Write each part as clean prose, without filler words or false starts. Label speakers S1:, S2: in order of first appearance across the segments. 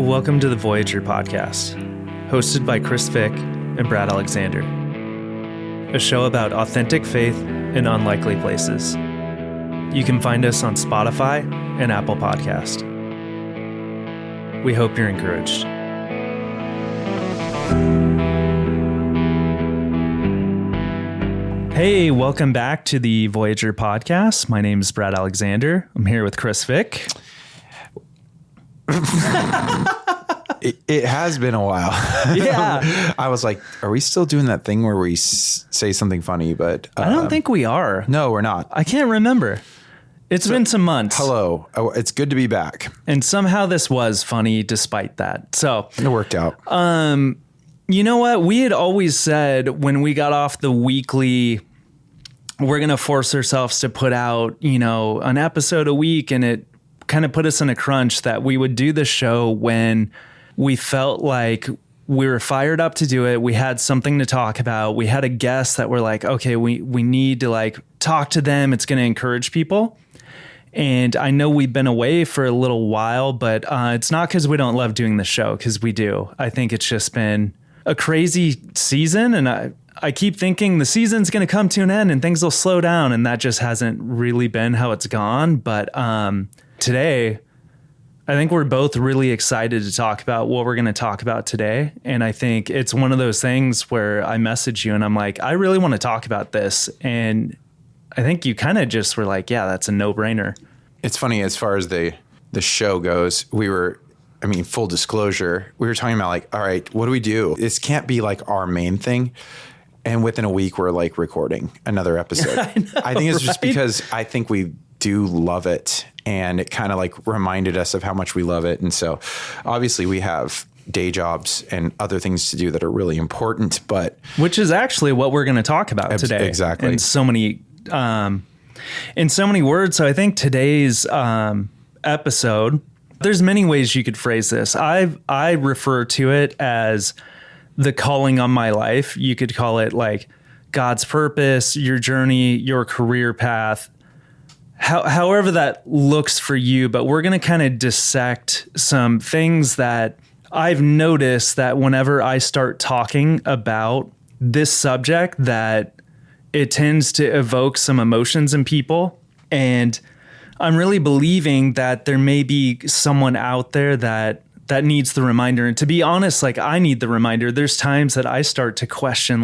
S1: Welcome to the Voyager podcast, hosted by Chris Fick and Brad Alexander, a show about authentic faith in unlikely places. You can find us on Spotify and Apple Podcast. We hope you're encouraged. Hey, welcome back to the Voyager podcast. My name is Brad Alexander. I'm here with Chris Fick.
S2: It has been a while.
S1: Yeah.
S2: I was like, are we still doing that thing where we say something funny? But
S1: I don't think we are.
S2: No, we're not.
S1: I can't remember. It's been some months.
S2: Hello. Oh, it's good to be back.
S1: And somehow this was funny despite that. So
S2: It worked out.
S1: you know what? We had always said when we got off the weekly, we're going to force ourselves to put out, an episode a week. And it kind of put us in a crunch that we would do the show when we felt like we were fired up to do it. We had something to talk about. We had a guest that we're like, okay, we need to talk to them. It's going to encourage people. And I know we've been away for a little while, but it's not because we don't love doing the show, because we do. I think it's just been a crazy season. And I keep thinking the season's going to come to an end and things will slow down. And that just hasn't really been how it's gone. But today, I think we're both really excited to talk about what we're going to talk about today. And I think it's one of those things where I message you and I'm like, I really want to talk about this. And I think you kind of just were like, yeah, that's a no-brainer.
S2: It's funny, as far as the show goes, full disclosure, we were talking about all right, what do we do? This can't be our main thing. And within a week, we're recording another episode. I think it's just because I think we do love it. And it kind of reminded us of how much we love it. And so obviously we have day jobs and other things to do that are really important, but
S1: which is actually what we're going to talk about today.
S2: Exactly.
S1: In so many words. So I think today's episode, there's many ways you could phrase this. I refer to it as the calling on my life. You could call it God's purpose, your journey, your career path, however that looks for you. But we're going to kind of dissect some things that I've noticed that whenever I start talking about this subject, that it tends to evoke some emotions in people. And I'm really believing that there may be someone out there that needs the reminder. And to be honest, I need the reminder. There's times that I start to question,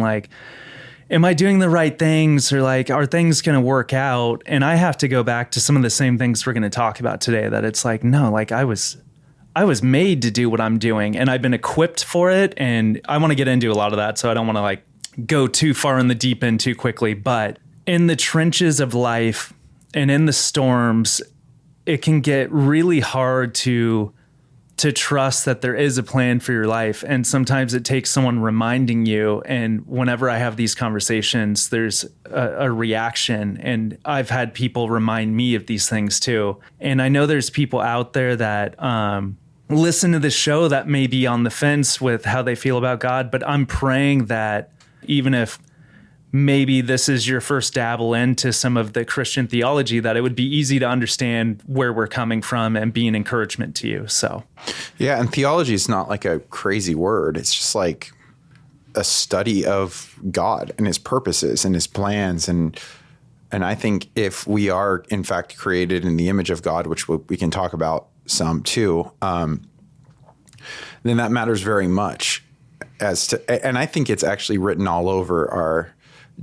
S1: am I doing the right things, or are things going to work out? And I have to go back to some of the same things we're going to talk about today, that it's no, I was made to do what I'm doing and I've been equipped for it. And I want to get into a lot of that. So I don't want to go too far in the deep end too quickly, but in the trenches of life and in the storms, it can get really hard to trust that there is a plan for your life. And sometimes it takes someone reminding you. And whenever I have these conversations, there's a reaction. And I've had people remind me of these things too. And I know there's people out there that listen to this show that may be on the fence with how they feel about God. But I'm praying that even if maybe this is your first dabble into some of the Christian theology, that it would be easy to understand where we're coming from and be an encouragement to you. So,
S2: yeah. And theology is not a crazy word. It's just a study of God and his purposes and his plans. And I think if we are in fact created in the image of God, which we can talk about some too, then that matters very much and I think it's actually written all over our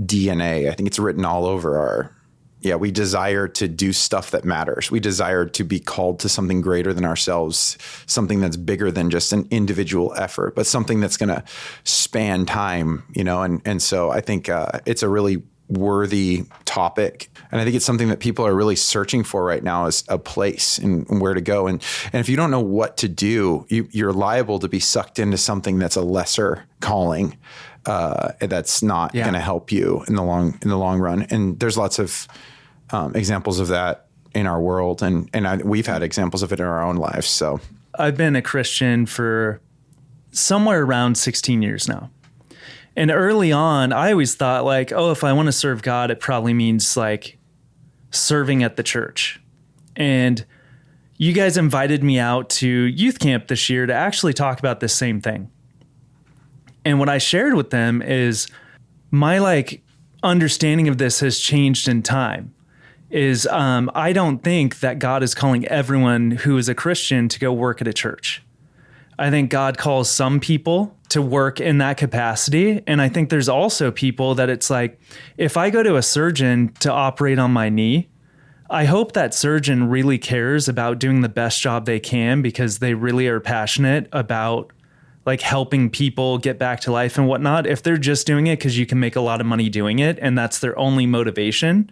S2: DNA. I think it's written all over we desire to do stuff that matters. We desire to be called to something greater than ourselves, something that's bigger than just an individual effort, but something that's going to span time, and so I think it's a really worthy topic. And I think it's something that people are really searching for right now, is a place and where to go. And if you don't know what to do, you're liable to be sucked into something that's a lesser calling. That's not going to help you in the long run. And there's lots of examples of that in our world, and we've had examples of it in our own lives. So
S1: I've been a Christian for somewhere around 16 years now. And early on, I always thought if I want to serve God, it probably means serving at the church. And you guys invited me out to youth camp this year to actually talk about this same thing. And what I shared with them is my like understanding of this has changed in time. Is I don't think that God is calling everyone who is a Christian to go work at a church. I think God calls some people to work in that capacity. And I think there's also people that it's like, if I go to a surgeon to operate on my knee, I hope that surgeon really cares about doing the best job they can because they really are passionate about like helping people get back to life and whatnot. If they're just doing it because you can make a lot of money doing it and that's their only motivation,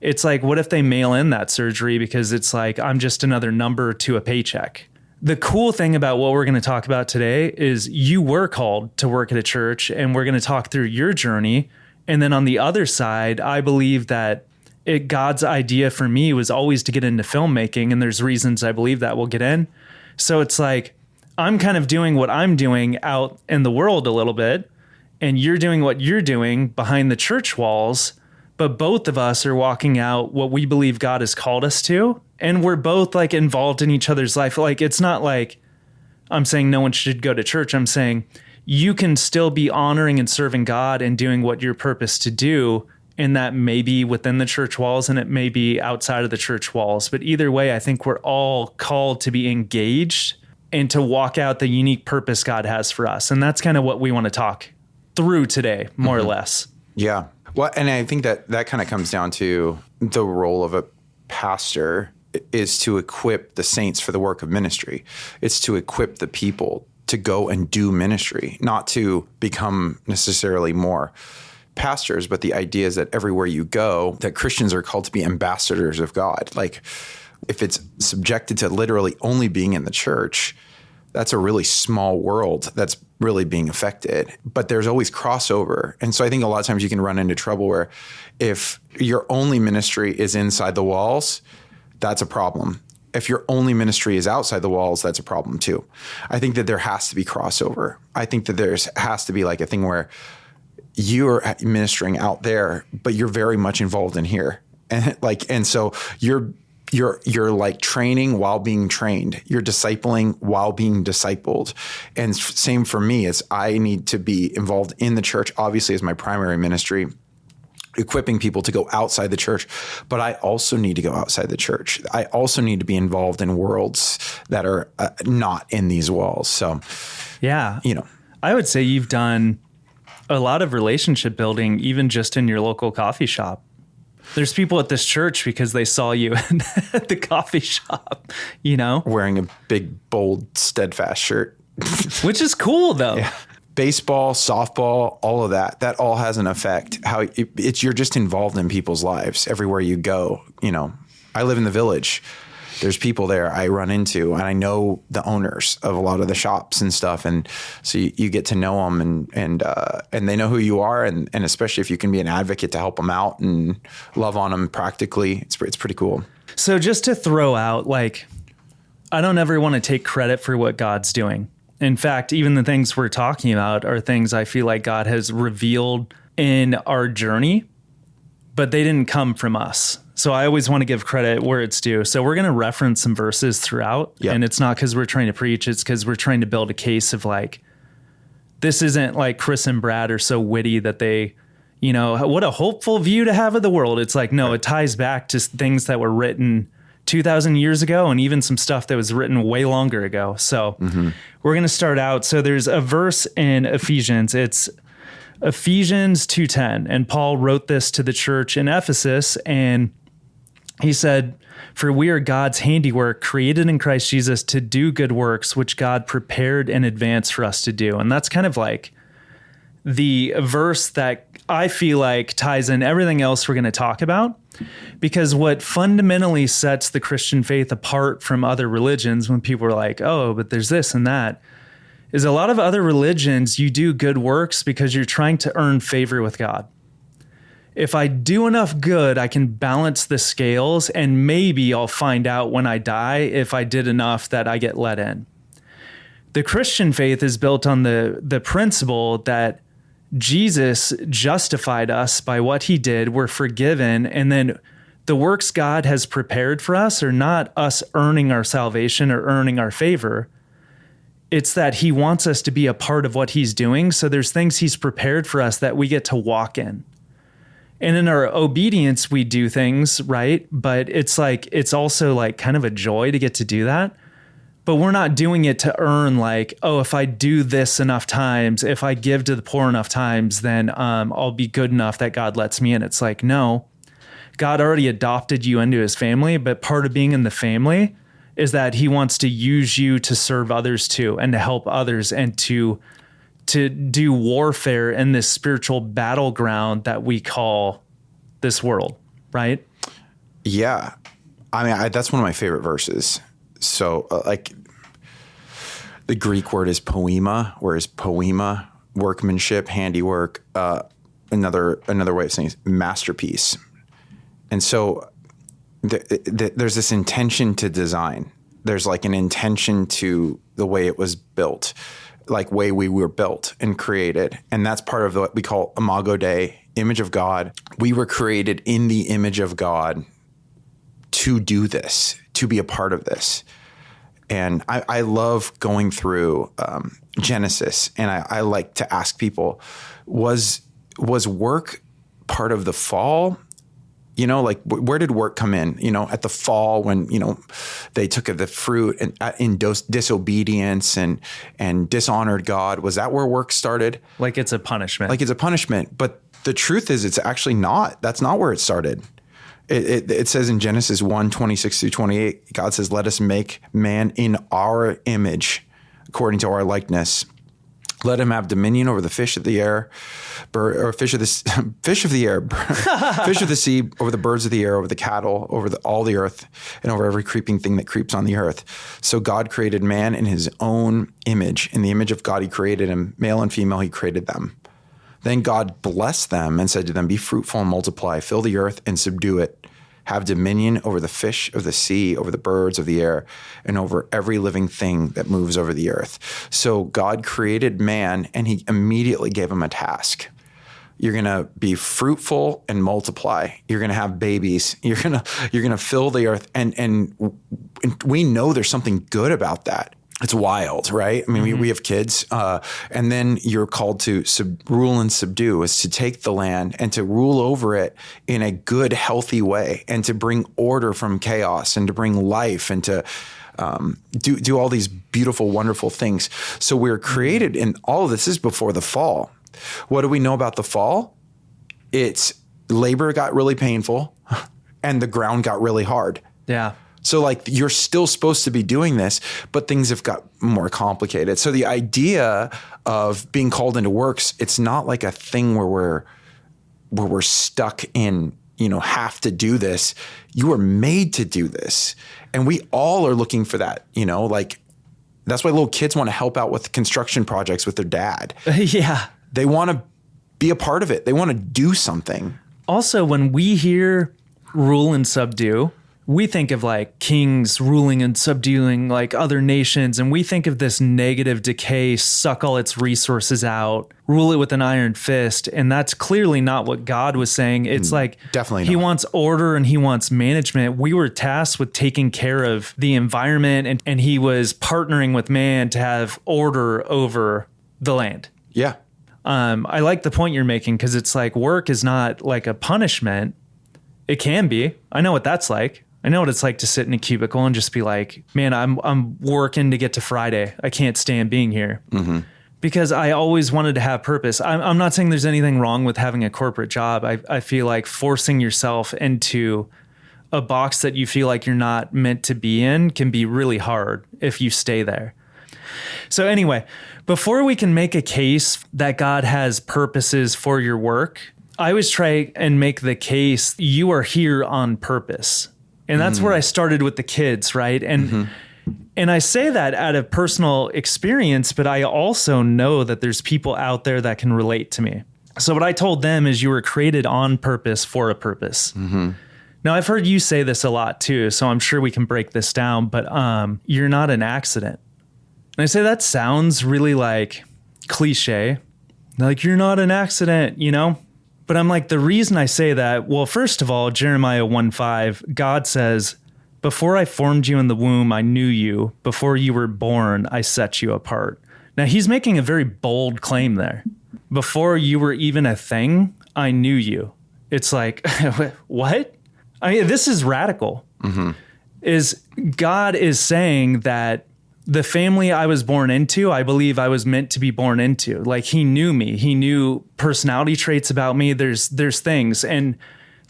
S1: it's like, what if they mail in that surgery because it's like, I'm just another number to a paycheck? The cool thing about what we're going to talk about today is you were called to work at a church, and we're going to talk through your journey. And then on the other side, I believe that God's idea for me was always to get into filmmaking, and there's reasons I believe that we'll get in. So it's like, I'm kind of doing what I'm doing out in the world a little bit, and you're doing what you're doing behind the church walls. But both of us are walking out what we believe God has called us to. And we're both like involved in each other's life. Like, it's not like I'm saying no one should go to church. I'm saying you can still be honoring and serving God and doing what you're purposed to do. And that may be within the church walls and it may be outside of the church walls. But either way, I think we're all called to be engaged and to walk out the unique purpose God has for us. And that's kind of what we want to talk through today, more or less.
S2: Yeah. Well, and I think that kind of comes down to the role of a pastor is to equip the saints for the work of ministry. It's to equip the people to go and do ministry, not to become necessarily more pastors. But the idea is that everywhere you go, that Christians are called to be ambassadors of God. Like if it's subjected to literally only being in the church, that's a really small world that's really being affected, but there's always crossover. And so I think a lot of times you can run into trouble where if your only ministry is inside the walls, that's a problem. If your only ministry is outside the walls, that's a problem too. I think that there has to be crossover. I think that there has to be like a thing where you're ministering out there, but you're very much involved in here. And so you're like training while being trained. You're discipling while being discipled. And same for me is I need to be involved in the church, obviously as my primary ministry, equipping people to go outside the church. But I also need to go outside the church. I also need to be involved in worlds that are not in these walls. So,
S1: yeah, I would say you've done a lot of relationship building, even just in your local coffee shop. There's people at this church because they saw you at the coffee shop,
S2: wearing a big, bold, steadfast shirt,
S1: which is cool though.
S2: Yeah. Baseball, softball, all of that all has an effect. How you're just involved in people's lives everywhere you go. I live in the Village. There's people there I run into, and I know the owners of a lot of the shops and stuff. And so you get to know them and they know who you are. And especially if you can be an advocate to help them out and love on them practically, it's pretty cool.
S1: So just to throw out, like, I don't ever want to take credit for what God's doing. In fact, even the things we're talking about are things I feel like God has revealed in our journey, but they didn't come from us. So I always want to give credit where it's due. So we're going to reference some verses throughout. Yep. And it's not because we're trying to preach. It's because we're trying to build a case of like, this isn't like Chris and Brad are so witty that they, what a hopeful view to have of the world. It's like, no, it ties back to things that were written 2,000 years ago and even some stuff that was written way longer ago. So we're going to start out. So there's a verse in Ephesians. It's Ephesians 2:10. And Paul wrote this to the church in Ephesus, and he said, "For we are God's handiwork, created in Christ Jesus to do good works, which God prepared in advance for us to do." And that's kind of like the verse that I feel like ties in everything else we're going to talk about, because what fundamentally sets the Christian faith apart from other religions, when people are like, oh, but there's this and that, is a lot of other religions, you do good works because you're trying to earn favor with God. If I do enough good, I can balance the scales, and maybe I'll find out when I die if I did enough that I get let in. The Christian faith is built on the principle that Jesus justified us by what he did. We're forgiven. And then The works God has prepared for us are not us earning our salvation or earning our favor. It's that he wants us to be a part of what he's doing. So there's things he's prepared for us that we get to walk in. And in our obedience, we do things, right? But it's like, it's also like kind of a joy to get to do that. But we're not doing it to earn like, oh, if I do this enough times, if I give to the poor enough times, then I'll be good enough that God lets me in. It's like, no, God already adopted you into his family. But part of being in the family is that he wants to use you to serve others too, and to help others, and to do warfare in this spiritual battleground that we call this world, right?
S2: Yeah. I mean, that's one of my favorite verses. So like the Greek word is poema, whereas poema, workmanship, handiwork, another way of saying is masterpiece. And so there's this intention to design. There's like an intention to the way it was built, like way we were built and created. And that's part of what we call Imago Dei, image of God. We were created in the image of God to do this, to be a part of this. And I love going through Genesis, and I like to ask people, was work part of the fall? You know, like where did work come in? You know, at the fall when, you know, they took of the fruit and in disobedience and dishonored God. Was that where work started?
S1: Like it's a punishment.
S2: Like it's a punishment. But the truth is it's actually not. That's not where it started. It says in Genesis 1:26-28, God says, let us make man in our image, according to our likeness. Let him have dominion over the fish of the air, fish of the sea, over the birds of the air, over the cattle, over all the earth, and over every creeping thing that creeps on the earth. So God created man in his own image. In the image of God, he created him. Male and female, he created them. Then God blessed them and said to them, be fruitful and multiply, fill the earth and subdue it. Have dominion over the fish of the sea, over the birds of the air, and over every living thing that moves over the earth. So God created man, and he immediately gave him a task. You're going to be fruitful and multiply. You're going to have babies. You're going to fill the earth. And we know there's something good about that. It's wild, right? I mean, we have kids, and then you're called to rule and subdue, is to take the land and to rule over it in a good, healthy way, and to bring order from chaos, and to bring life, and to do all these beautiful, wonderful things. So we're created, and all of this is before the fall. What do we know about the fall? It's labor got really painful, and the ground got really hard.
S1: Yeah.
S2: So like you're still supposed to be doing this, but things have got more complicated. So the idea of being called into works, it's not like a thing where we're stuck in, you know, have to do this. You were made to do this. And we all are looking for that, you know, like that's why little kids want to help out with construction projects with their dad.
S1: Yeah.
S2: They want to be a part of it. They want to do something.
S1: Also, when we hear rule and subdue, we think of like kings ruling and subduing like other nations. And we think of this negative decay, suck all its resources out, rule it with an iron fist. And that's clearly not what God was saying. It's like,
S2: definitely
S1: he
S2: not.
S1: wants order and he wants management. We were tasked with taking care of the environment, and he was partnering with man to have order over the land.
S2: Yeah.
S1: I like the point you're making, because it's like work is not like a punishment. It can be. I know what that's like. I know what it's like to sit in a cubicle and just be like, man, I'm working to get to Friday. I can't stand being here. Mm-hmm. Because I always wanted to have purpose. I'm not saying there's anything wrong with having a corporate job. I feel like forcing yourself into a box that you feel like you're not meant to be in can be really hard if you stay there. So anyway, before we can make a case that God has purposes for your work, I always try and make the case you are here on purpose. And that's where I started with the kids, right? And and I say that out of personal experience, but I also know that there's people out there that can relate to me. So what I told them is you were created on purpose for a purpose. Now, I've heard you say this a lot too, so I'm sure we can break this down, but you're not an accident. And I say that sounds really like cliche, like you're not an accident, you know? But I'm like, the reason I say that, well, first of all, Jeremiah 1:5, God says, before I formed you in the womb, I knew you. Before you were born, I set you apart. Now, he's making a very bold claim there. Before you were even a thing, I knew you. It's like, what? I mean, this is radical. Is God is saying that the family I was born into, I believe I was meant to be born into. Like, he knew me. He knew personality traits about me. There's things. And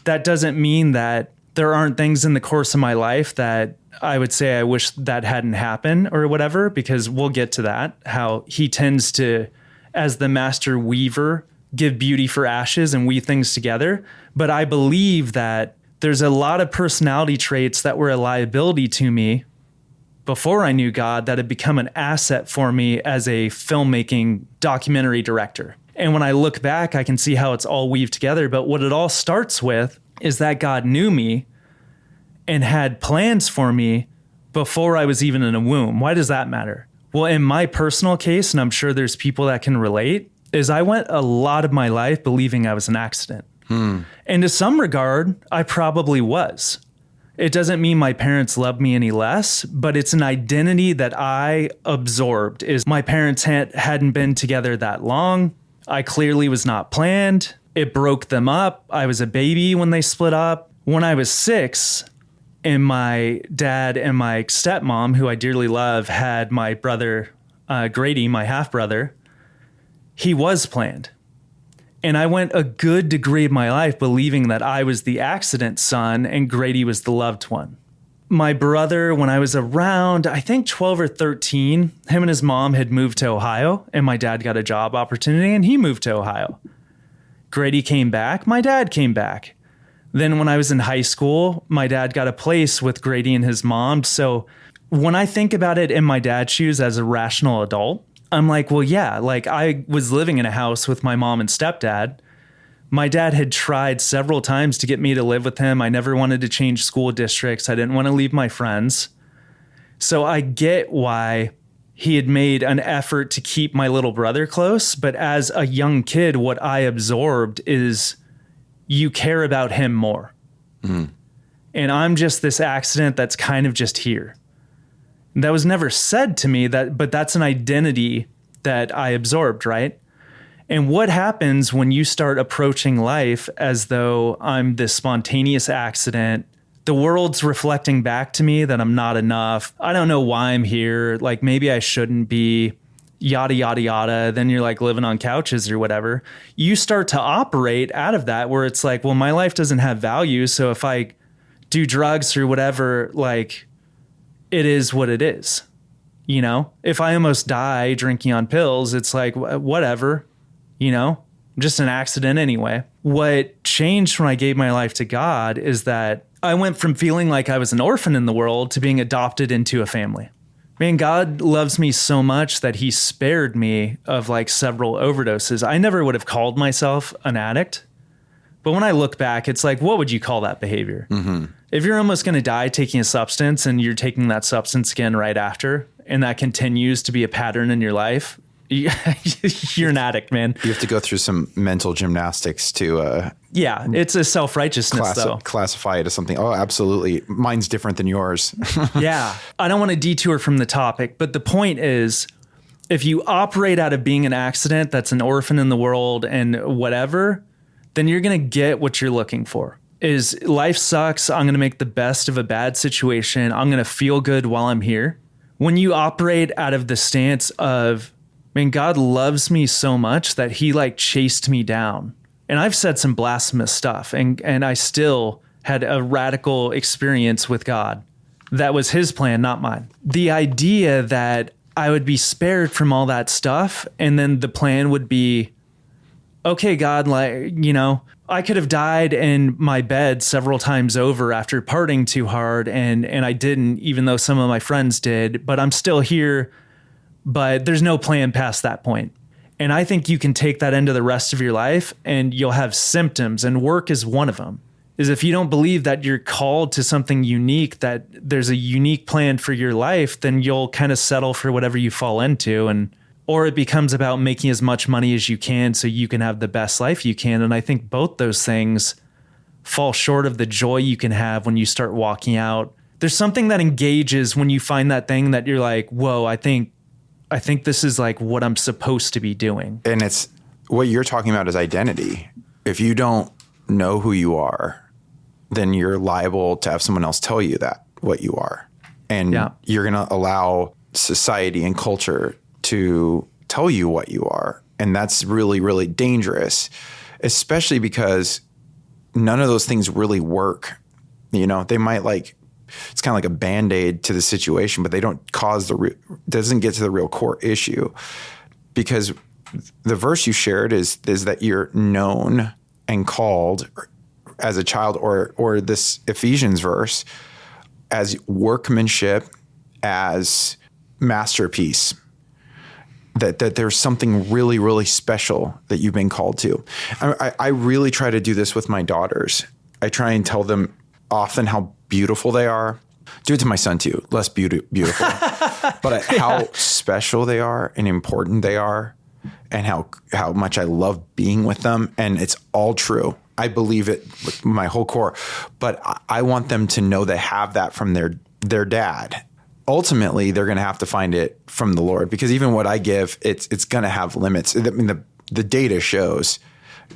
S1: that doesn't mean that there aren't things in the course of my life that I would say I wish that hadn't happened or whatever, because we'll get to that, how he tends to, as the master weaver, give beauty for ashes and weave things together. But I believe that there's a lot of personality traits that were a liability to me before I knew God that had become an asset for me as a filmmaking documentary director. And when I look back, I can see how it's all weaved together. But what it all starts with is that God knew me and had plans for me before I was even in a womb. Why does that matter? Well, in my personal case, and I'm sure there's people that can relate, is I went a lot of my life believing I was an accident. And to some regard, I probably was. It doesn't mean my parents loved me any less, but it's an identity that I absorbed. Is my parents hadn't been together that long. I clearly was not planned. It broke them up. I was a baby when they split up. When I was 6, and my dad and my stepmom, who I dearly love, had my brother, Grady, my half-brother, he was planned. And I went a good degree of my life believing that I was the accident son and Grady was the loved one. My brother, when I was around, I think 12 or 13, him and his mom had moved to Ohio, and my dad got a job opportunity and he moved to Ohio. Grady came back, my dad came back. Then when I was in high school, my dad got a place with Grady and his mom. So when I think about it in my dad's shoes as a rational adult, I'm like, well, yeah, like I was living in a house with my mom and stepdad. My dad had tried several times to get me to live with him. I never wanted to change school districts. I didn't want to leave my friends. So I get why he had made an effort to keep my little brother close. But as a young kid, what I absorbed is you care about him more. And I'm just this accident that's kind of just here. That was never said to me, but that's an identity that I absorbed, right? And what happens when you start approaching life as though I'm this spontaneous accident? The world's reflecting back to me that I'm not enough. I don't know why I'm here. Like, maybe I shouldn't be, yada, yada, yada. Then you're like living on couches or whatever. You start to operate out of that where it's like, well, my life doesn't have value. So if I do drugs or whatever, like, it is what it is. You know, if I almost die drinking on pills, it's like, whatever, you know, just an accident anyway. What changed when I gave my life to God is that I went from feeling like I was an orphan in the world to being adopted into a family. Man, God loves me so much that he spared me of like several overdoses. I never would have called myself an addict. But when I look back, it's like, what would you call that behavior? If you're almost going to die taking a substance and you're taking that substance again right after, and that continues to be a pattern in your life, you're an addict, man.
S2: You have to go through some mental gymnastics to
S1: yeah, it's a self-righteousness though.
S2: Classify it as something. Oh, absolutely. Mine's different than yours.
S1: Yeah. I don't want to detour from the topic, but the point is, if you operate out of being an accident that's an orphan in the world and whatever, then you're going to get what you're looking for. Is life sucks. I'm going to make the best of a bad situation. I'm going to feel good while I'm here. When you operate out of the stance of, man, God loves me so much that he like chased me down. And I've said some blasphemous stuff and I still had a radical experience with God. That was his plan, not mine. The idea that I would be spared from all that stuff and then the plan would be, okay, God, like, you know, I could have died in my bed several times over after partying too hard, and I didn't, even though some of my friends did, but I'm still here, but there's no plan past that point. And I think you can take that into the rest of your life and you'll have symptoms, and work is one of them. Is if you don't believe that you're called to something unique, that there's a unique plan for your life, then you'll kind of settle for whatever you fall into. And or it becomes about making as much money as you can so you can have the best life you can. And I think both those things fall short of the joy you can have when you start walking out. There's something that engages when you find that thing that you're like, whoa, I think this is like what I'm supposed to be doing.
S2: And it's what you're talking about is identity. If you don't know who you are, then you're liable to have someone else tell you that what you are. And you're going to allow society and culture to tell you what you are. And that's really, really dangerous, especially because none of those things really work. You know, they might it's kind of like a Band-Aid to the situation, but they don't cause doesn't get to the real core issue. Because the verse you shared is that you're known and called as a child, or this Ephesians verse, as workmanship, as masterpiece. That there's something really, really special that you've been called to. I really try to do this with my daughters. I try and tell them often how beautiful they are. Do it to my son too. Less beautiful, but how special they are and important they are, and how much I love being with them. And it's all true. I believe it with my whole core, but I want them to know they have that from their dad. Ultimately, they're going to have to find it from the Lord, because even what I give, it's going to have limits. I mean, the data shows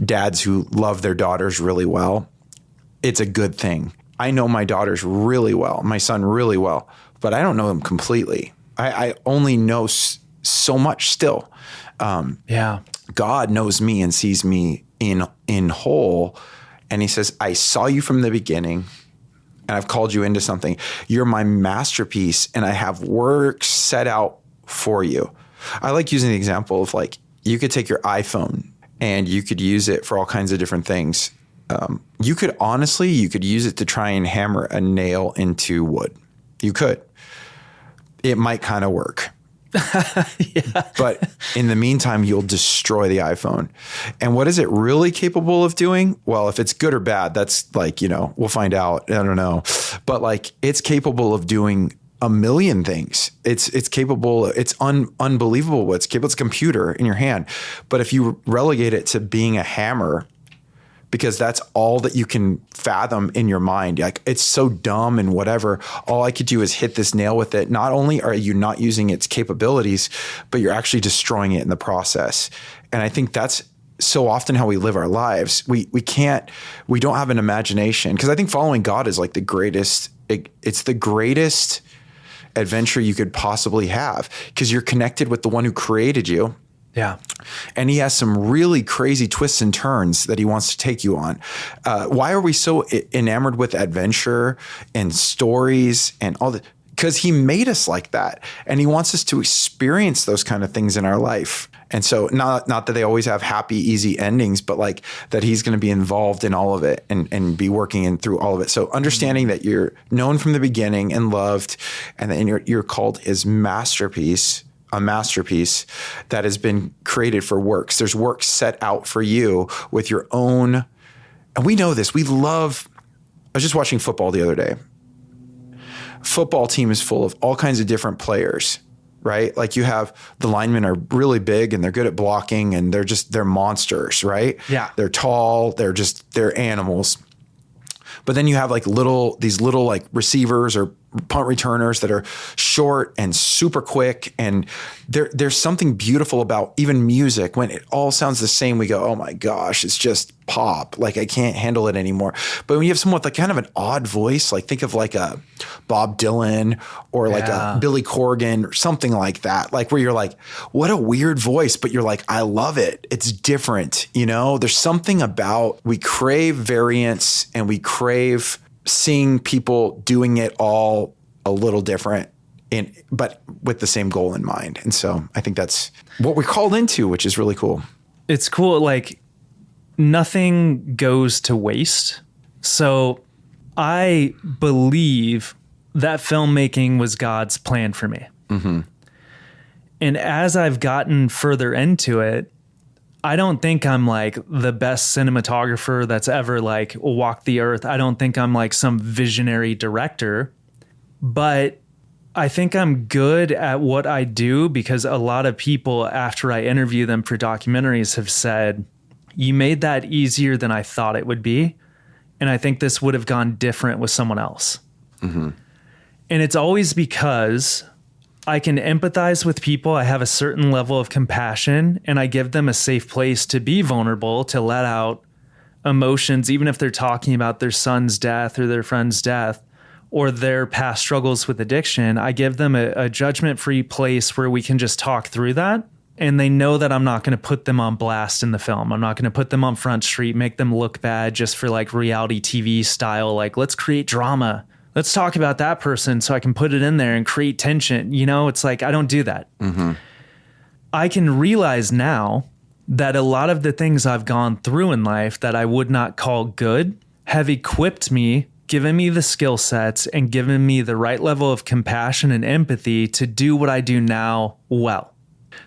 S2: dads who love their daughters really well, it's a good thing. I know my daughters really well, my son really well, but I don't know them completely. I only know so much still. God knows me and sees me in whole. And he says, I saw you from the beginning, and I've called you into something. You're my masterpiece, and I have work set out for you. I like using the example of you could take your iPhone and you could use it for all kinds of different things. You could use it to try and hammer a nail into wood. You could. It might kind of work. But in the meantime, you'll destroy the iPhone. And what is it really capable of doing? Well, if it's good or bad, that's we'll find out. I don't know. But it's capable of doing a million things. It's capable. It's unbelievable what's capable. It's a computer in your hand. But if you relegate it to being a hammer, because that's all that you can fathom in your mind. It's so dumb and whatever. All I could do is hit this nail with it. Not only are you not using its capabilities, but you're actually destroying it in the process. And I think that's so often how we live our lives. We don't have an imagination, because I think following God is the greatest. It's the greatest adventure you could possibly have, because you're connected with the one who created you.
S1: Yeah.
S2: And he has some really crazy twists and turns that he wants to take you on. Why are we so enamored with adventure and stories and all that? Because he made us like that. And he wants us to experience those kind of things in our life. And so not that they always have happy, easy endings, but that he's going to be involved in all of it and be working in through all of it. So understanding that you're known from the beginning and loved, and then you're called his masterpiece, a masterpiece that has been created for works. There's work set out for you with your own. And we know this. I was just watching football the other day. Football team is full of all kinds of different players, right? You have the linemen are really big and they're good at blocking, and they're monsters, right?
S1: Yeah.
S2: They're tall. They're animals. But then you have these little receivers or punt returners that are short and super quick. And there's something beautiful about even music. When it all sounds the same, we go, oh my gosh, it's just pop. I can't handle it anymore. But when you have someone with kind of an odd voice, think of a Bob Dylan or a Billy Corgan or something like that, where you're what a weird voice, but you're I love it. It's different. There's something about, we crave variance and we crave seeing people doing it all a little different, but with the same goal in mind. And so I think that's what we're called into, which is really cool.
S1: It's cool. Nothing goes to waste. So I believe that filmmaking was God's plan for me. Mm-hmm. And as I've gotten further into it, I don't think I'm the best cinematographer that's ever walked the earth. I don't think I'm some visionary director, but I think I'm good at what I do because a lot of people, after I interview them for documentaries, have said, you made that easier than I thought it would be. And I think this would have gone different with someone else. Mm-hmm. And it's always because I can empathize with people. I have a certain level of compassion, and I give them a safe place to be vulnerable, to let out emotions, even if they're talking about their son's death or their friend's death or their past struggles with addiction. I give them a judgment-free place where we can just talk through that. And they know that I'm not going to put them on blast in the film. I'm not going to put them on Front Street, make them look bad just for like reality TV style. Like, let's create drama. Let's talk about that person so I can put it in there and create tension. You know, it's like, I don't do that. Mm-hmm. I can realize now that a lot of the things I've gone through in life that I would not call good have equipped me, given me the skill sets and given me the right level of compassion and empathy to do what I do now well.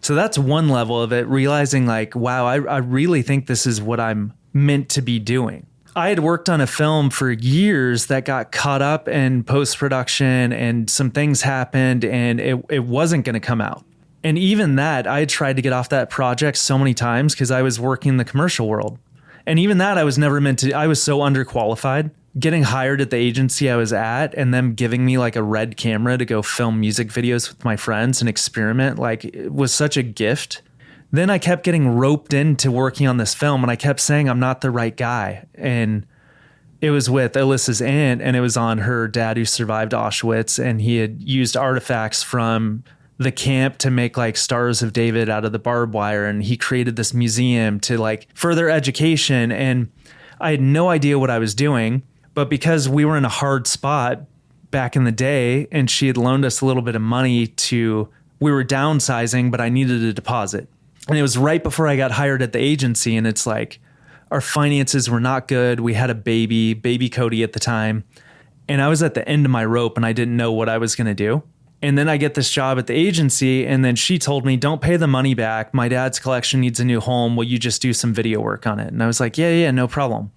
S1: So that's one level of it, realizing like, wow, I really think this is what I'm meant to be doing. I had worked on a film for years that got caught up in post-production and some things happened and it wasn't going to come out. And even that, I had tried to get off that project so many times because I was working in the commercial world. And even that, I was never meant to, I was so underqualified. Getting hired at the agency I was at and them giving me like a red camera to go film music videos with my friends and experiment, like it was such a gift. Then I kept getting roped into working on this film and I kept saying I'm not the right guy. And it was with Alyssa's aunt and it was on her dad who survived Auschwitz, and he had used artifacts from the camp to make like Stars of David out of the barbed wire. And he created this museum to like further education. And I had no idea what I was doing, but because we were in a hard spot back in the day and she had loaned us a little bit of money we were downsizing, but I needed a deposit. And it was right before I got hired at the agency. And it's like, our finances were not good. We had a baby Cody at the time. And I was at the end of my rope and I didn't know what I was going to do. And then I get this job at the agency, and then she told me, don't pay the money back. My dad's collection needs a new home. Will you just do some video work on it? And I was like, yeah, no problem.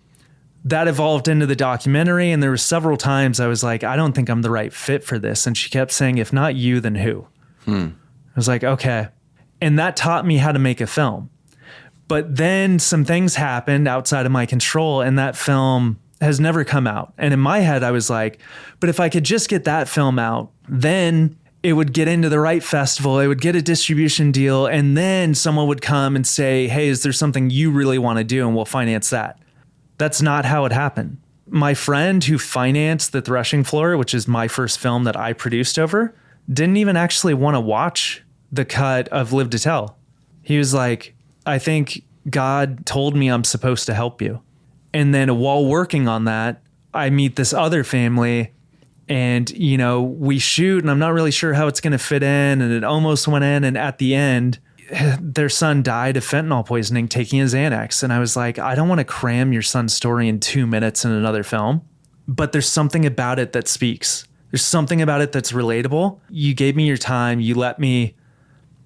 S1: That evolved into the documentary, and there were several times I was like, I don't think I'm the right fit for this. And she kept saying, if not you, then who? I was like, okay. And that taught me how to make a film. But then some things happened outside of my control, and that film has never come out. And in my head, I was like, but if I could just get that film out, then it would get into the right festival, it would get a distribution deal, and then someone would come and say, hey, is there something you really want to do? And we'll finance that. That's not how it happened. My friend who financed The Threshing Floor, which is my first film that I produced over, didn't even actually want to watch the cut of Live to Tell. He was like, I think God told me I'm supposed to help you. And then while working on that, I meet this other family and, you know, we shoot and I'm not really sure how it's going to fit in. And it almost went in. And at the end, their son died of fentanyl poisoning taking his Xanax. And I was like, I don't want to cram your son's story in 2 minutes in another film, but there's something about it that speaks. There's something about it that's relatable. You gave me your time. You let me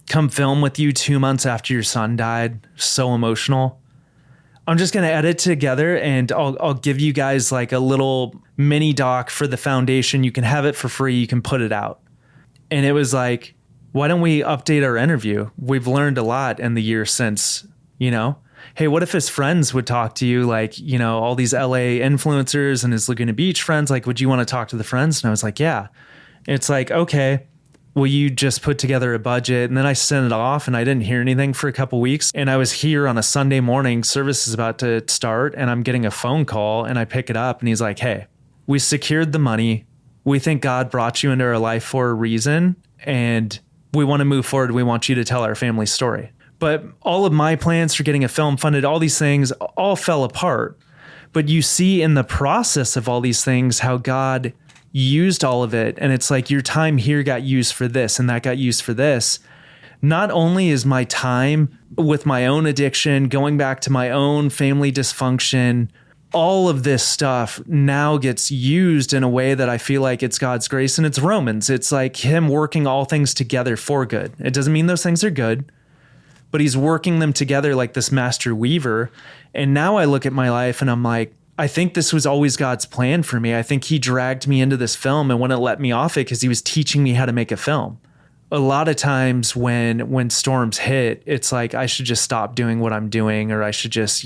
S1: come film with you 2 months after your son died. So emotional. I'm just going to edit together and I'll give you guys like a little mini doc for the foundation. You can have it for free. You can put it out. And it was like, why don't we update our interview? We've learned a lot in the year since, you know, hey, what if his friends would talk to you? Like, you know, all these LA influencers and his Laguna Beach friends, like, would you want to talk to the friends? And I was like, yeah. It's like, okay, will you just put together a budget? And then I sent it off and I didn't hear anything for a couple weeks. And I was here on a Sunday morning, service is about to start, and I'm getting a phone call and I pick it up and he's like, hey, we secured the money. We think God brought you into our life for a reason and we want to move forward. We want you to tell our family story. But all of my plans for getting a film funded, all these things all fell apart. But you see in the process of all these things how God used all of it. And it's like your time here got used for this and that got used for this. Not only is my time with my own addiction, going back to my own family dysfunction, all of this stuff now gets used in a way that I feel like it's God's grace and it's Romans. It's like him working all things together for good. It doesn't mean those things are good, but he's working them together like this master weaver. And now I look at my life and I'm like, I think this was always God's plan for me. I think he dragged me into this film and wouldn't let me off it because he was teaching me how to make a film. A lot of times when storms hit, it's like I should just stop doing what I'm doing, or I should just,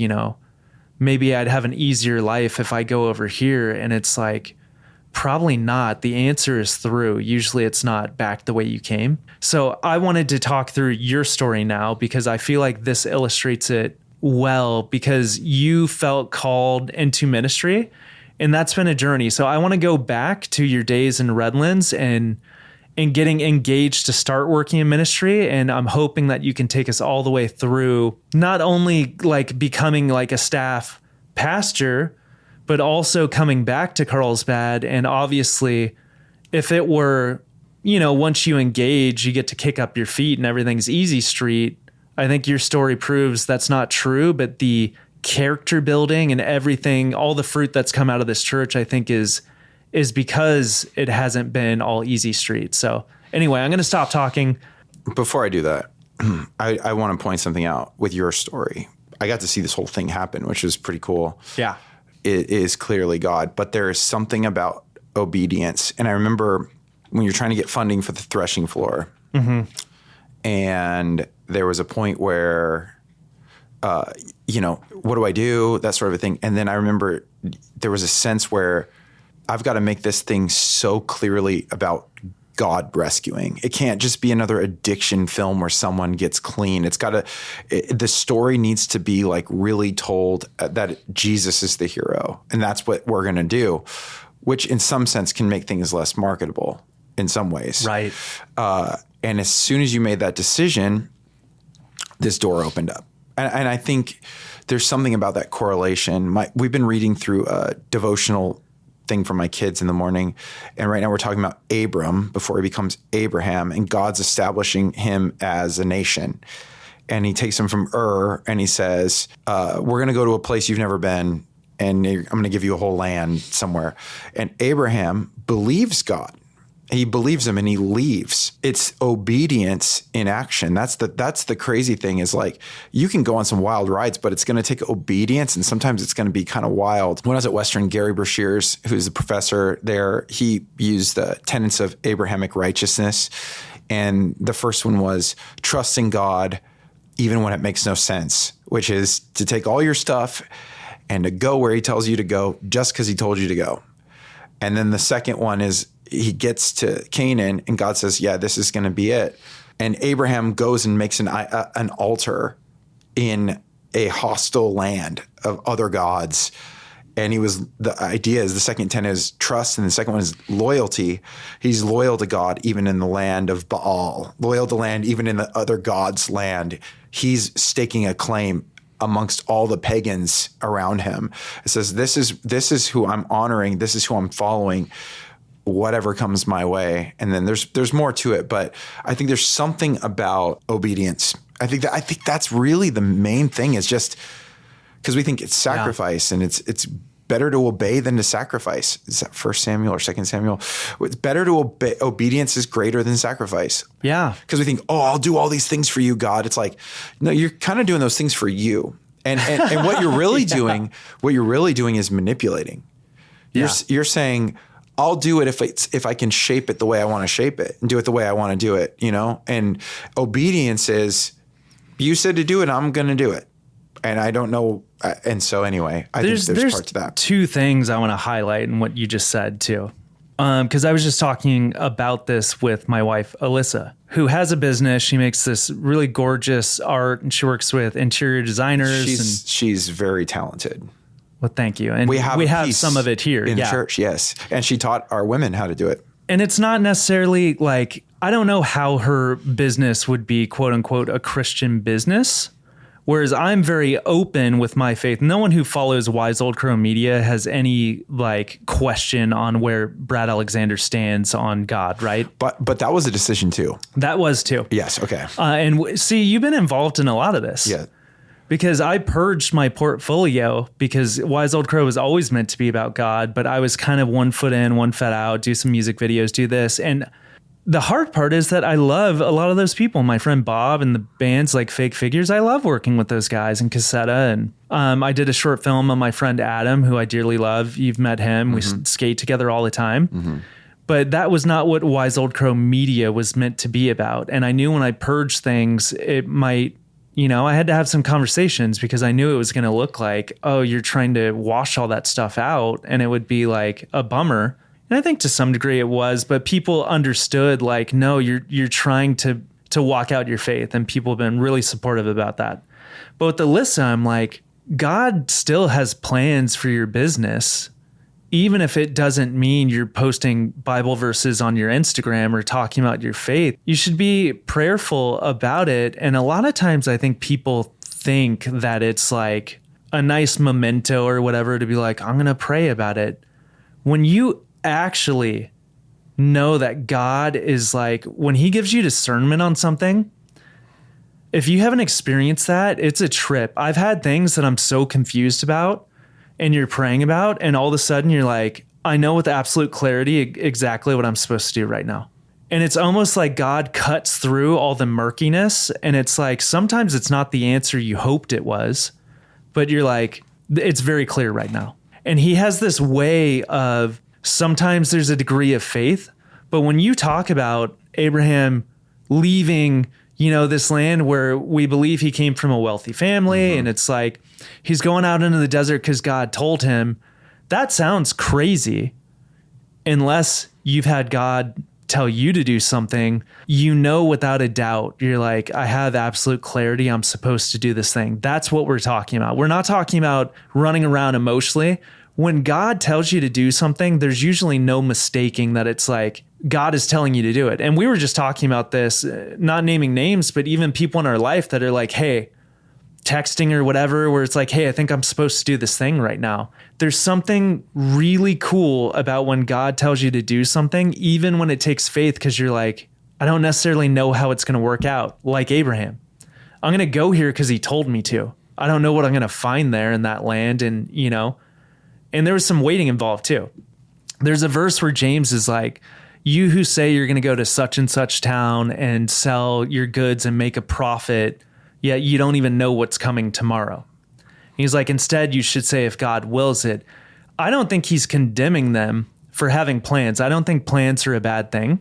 S1: maybe I'd have an easier life if I go over here. And it's like, probably not. The answer is through. Usually it's not back the way you came. So I wanted to talk through your story now because I feel like this illustrates it well, because you felt called into ministry, and that's been a journey. So I want to go back to your days in Redlands and getting engaged to start working in ministry. And I'm hoping that you can take us all the way through, not only like becoming like a staff pastor, but also coming back to Carlsbad. And obviously, if it were, once you engage, you get to kick up your feet and everything's easy street. I think your story proves that's not true, but the character building and everything, all the fruit that's come out of this church, I think is because it hasn't been all easy street. So anyway, I'm going to stop talking.
S2: Before I do that, I want to point something out with your story. I got to see this whole thing happen, which is pretty cool.
S1: Yeah.
S2: It is clearly God, but there is something about obedience. And I remember when you're trying to get funding for the threshing floor, and there was a point where, what do I do? That sort of a thing. And then I remember there was a sense where I've got to make this thing so clearly about God rescuing. It can't just be another addiction film where someone gets clean. The story needs to be like really told that Jesus is the hero. And that's what we're going to do, which in some sense can make things less marketable in some ways.
S1: Right.
S2: And as soon as you made that decision, this door opened up. And I think there's something about that correlation. We've been reading through a devotional thing for my kids in the morning. And right now we're talking about Abram before he becomes Abraham, and God's establishing him as a nation. And he takes him from Ur and he says, we're going to go to a place you've never been, and I'm going to give you a whole land somewhere. And Abraham believes God. He believes him and he leaves. It's obedience in action. That's the crazy thing, is like you can go on some wild rides, but it's going to take obedience, and sometimes it's going to be kind of wild. When I was at Western, Gary Brashears, who's the professor there, he used the tenets of Abrahamic righteousness. And the first one was trusting God even when it makes no sense, which is to take all your stuff and to go where he tells you to go just because he told you to go. And then the second one is he gets to Canaan and God says, yeah, this is going to be it. And Abraham goes and makes an altar in a hostile land of other gods. And the idea is the second 10 is trust, and the second one is loyalty. He's loyal to God even in the land of Baal, loyal to land even in the other gods' land. He's staking a claim amongst all the pagans around him. It says, this is who I'm honoring. This is who I'm following, whatever comes my way. And then there's more to it, but I think there's something about obedience. I think that's really the main thing, is just because we think it's sacrifice, and it's better to obey than to sacrifice. Is that 1 Samuel or 2 Samuel? It's better to obey. Obedience is greater than sacrifice.
S1: Yeah.
S2: Because we think, I'll do all these things for you, God. It's like, no, you're kind of doing those things for you. And what you're really doing is manipulating. You're saying, I'll do it if I can shape it the way I want to shape it and do it the way I want to do it, And obedience is, you said to do it, I'm going to do it. And I don't know. And so anyway, I think there's part to that.
S1: Two things I want to highlight in what you just said too. Because I was just talking about this with my wife, Alyssa, who has a business. She makes this really gorgeous art, and she works with interior designers.
S2: She's very talented.
S1: Well, thank you. And we have some of it here
S2: in church. Yes. And she taught our women how to do it.
S1: And it's not necessarily like, I don't know how her business would be, quote unquote, a Christian business. Whereas I'm very open with my faith. No one who follows Wise Old Crow Media has any question on where Brad Alexander stands on God, right?
S2: But that was a decision too.
S1: That was too.
S2: Yes. Okay.
S1: And see, you've been involved in a lot of this.
S2: Yeah.
S1: Because I purged my portfolio, because Wise Old Crow was always meant to be about God, but I was kind of one foot in, one foot out, do some music videos, do this. And the hard part is that I love a lot of those people. My friend Bob and the bands like Fake Figures. I love working with those guys and Cassetta. And I did a short film on my friend Adam, who I dearly love. You've met him. We skate together all the time. But that was not what Wise Old Crow Media was meant to be about. And I knew when I purged things, it might, I had to have some conversations because I knew it was going to look like, oh, you're trying to wash all that stuff out. And it would be like a bummer. And I think to some degree it was, but people understood like, no, you're trying to walk out your faith. And people have been really supportive about that. But with Alyssa, I'm like, God still has plans for your business. Even if it doesn't mean you're posting Bible verses on your Instagram or talking about your faith, you should be prayerful about it. And a lot of times I think people think that it's like a nice memento or whatever to be like, I'm going to pray about it. When you actually know that God is like, when he gives you discernment on something, if you haven't experienced that, it's a trip. I've had things that I'm so confused about and you're praying about, and all of a sudden you're like, I know with absolute clarity exactly what I'm supposed to do right now. And it's almost like God cuts through all the murkiness. And it's like, sometimes it's not the answer you hoped it was, but you're like, it's very clear right now. And he has this way of, sometimes there's a degree of faith, but when you talk about Abraham leaving, this land where we believe he came from a wealthy family, and it's like he's going out into the desert because God told him, that sounds crazy unless you've had God tell you to do something, without a doubt, you're like, I have absolute clarity. I'm supposed to do this thing. That's what we're talking about. We're not talking about running around emotionally. When God tells you to do something, there's usually no mistaking that it's like God is telling you to do it. And we were just talking about this, not naming names, but even people in our life that are like, hey, texting or whatever, where it's like, hey, I think I'm supposed to do this thing right now. There's something really cool about when God tells you to do something, even when it takes faith, because you're like, I don't necessarily know how it's going to work out. Like Abraham, I'm going to go here because he told me to. I don't know what I'm going to find there in that land. And, and there was some waiting involved too. There's a verse where James is like, you who say you're going to go to such and such town and sell your goods and make a profit, yet you don't even know what's coming tomorrow. He's like, instead, you should say, if God wills it. I don't think he's condemning them for having plans. I don't think plans are a bad thing.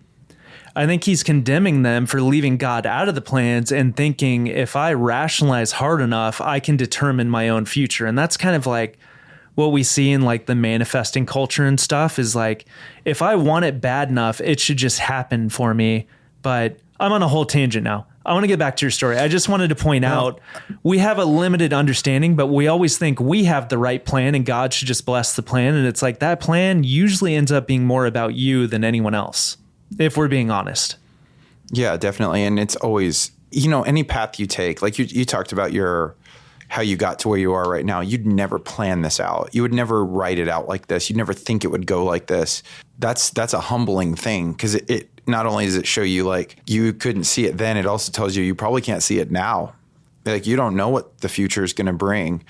S1: I think he's condemning them for leaving God out of the plans and thinking, if I rationalize hard enough, I can determine my own future. And that's kind of like what we see in like the manifesting culture and stuff is like, if I want it bad enough, it should just happen for me. But I'm on a whole tangent now. I want to get back to your story. I just wanted to point out, we have a limited understanding, but we always think we have the right plan and God should just bless the plan. And it's like that plan usually ends up being more about you than anyone else, if we're being honest.
S2: Yeah, definitely. And it's always, any path you take, like you talked about how you got to where you are right now. You'd never plan this out. You would never write it out like this. You'd never think it would go like this. That's a humbling thing, because it not only does it show you like you couldn't see it then, it also tells you probably can't see it now. Like you don't know what the future is going to bring.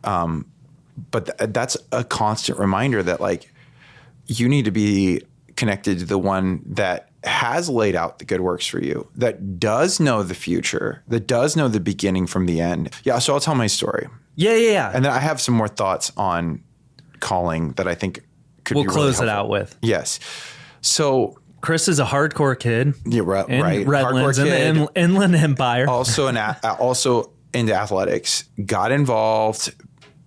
S2: But that's a constant reminder that like you need to be connected to the one that has laid out the good works for you, that does know the future, that does know the beginning from the end. Yeah. So I'll tell my story.
S1: Yeah.
S2: And then I have some more thoughts on calling that I think could be really
S1: close
S2: helpful.
S1: it out with.
S2: Yes. So
S1: Chris is a hardcore kid.
S2: Yeah, right.
S1: Redlands in the Inland Empire.
S2: Also into athletics. Got involved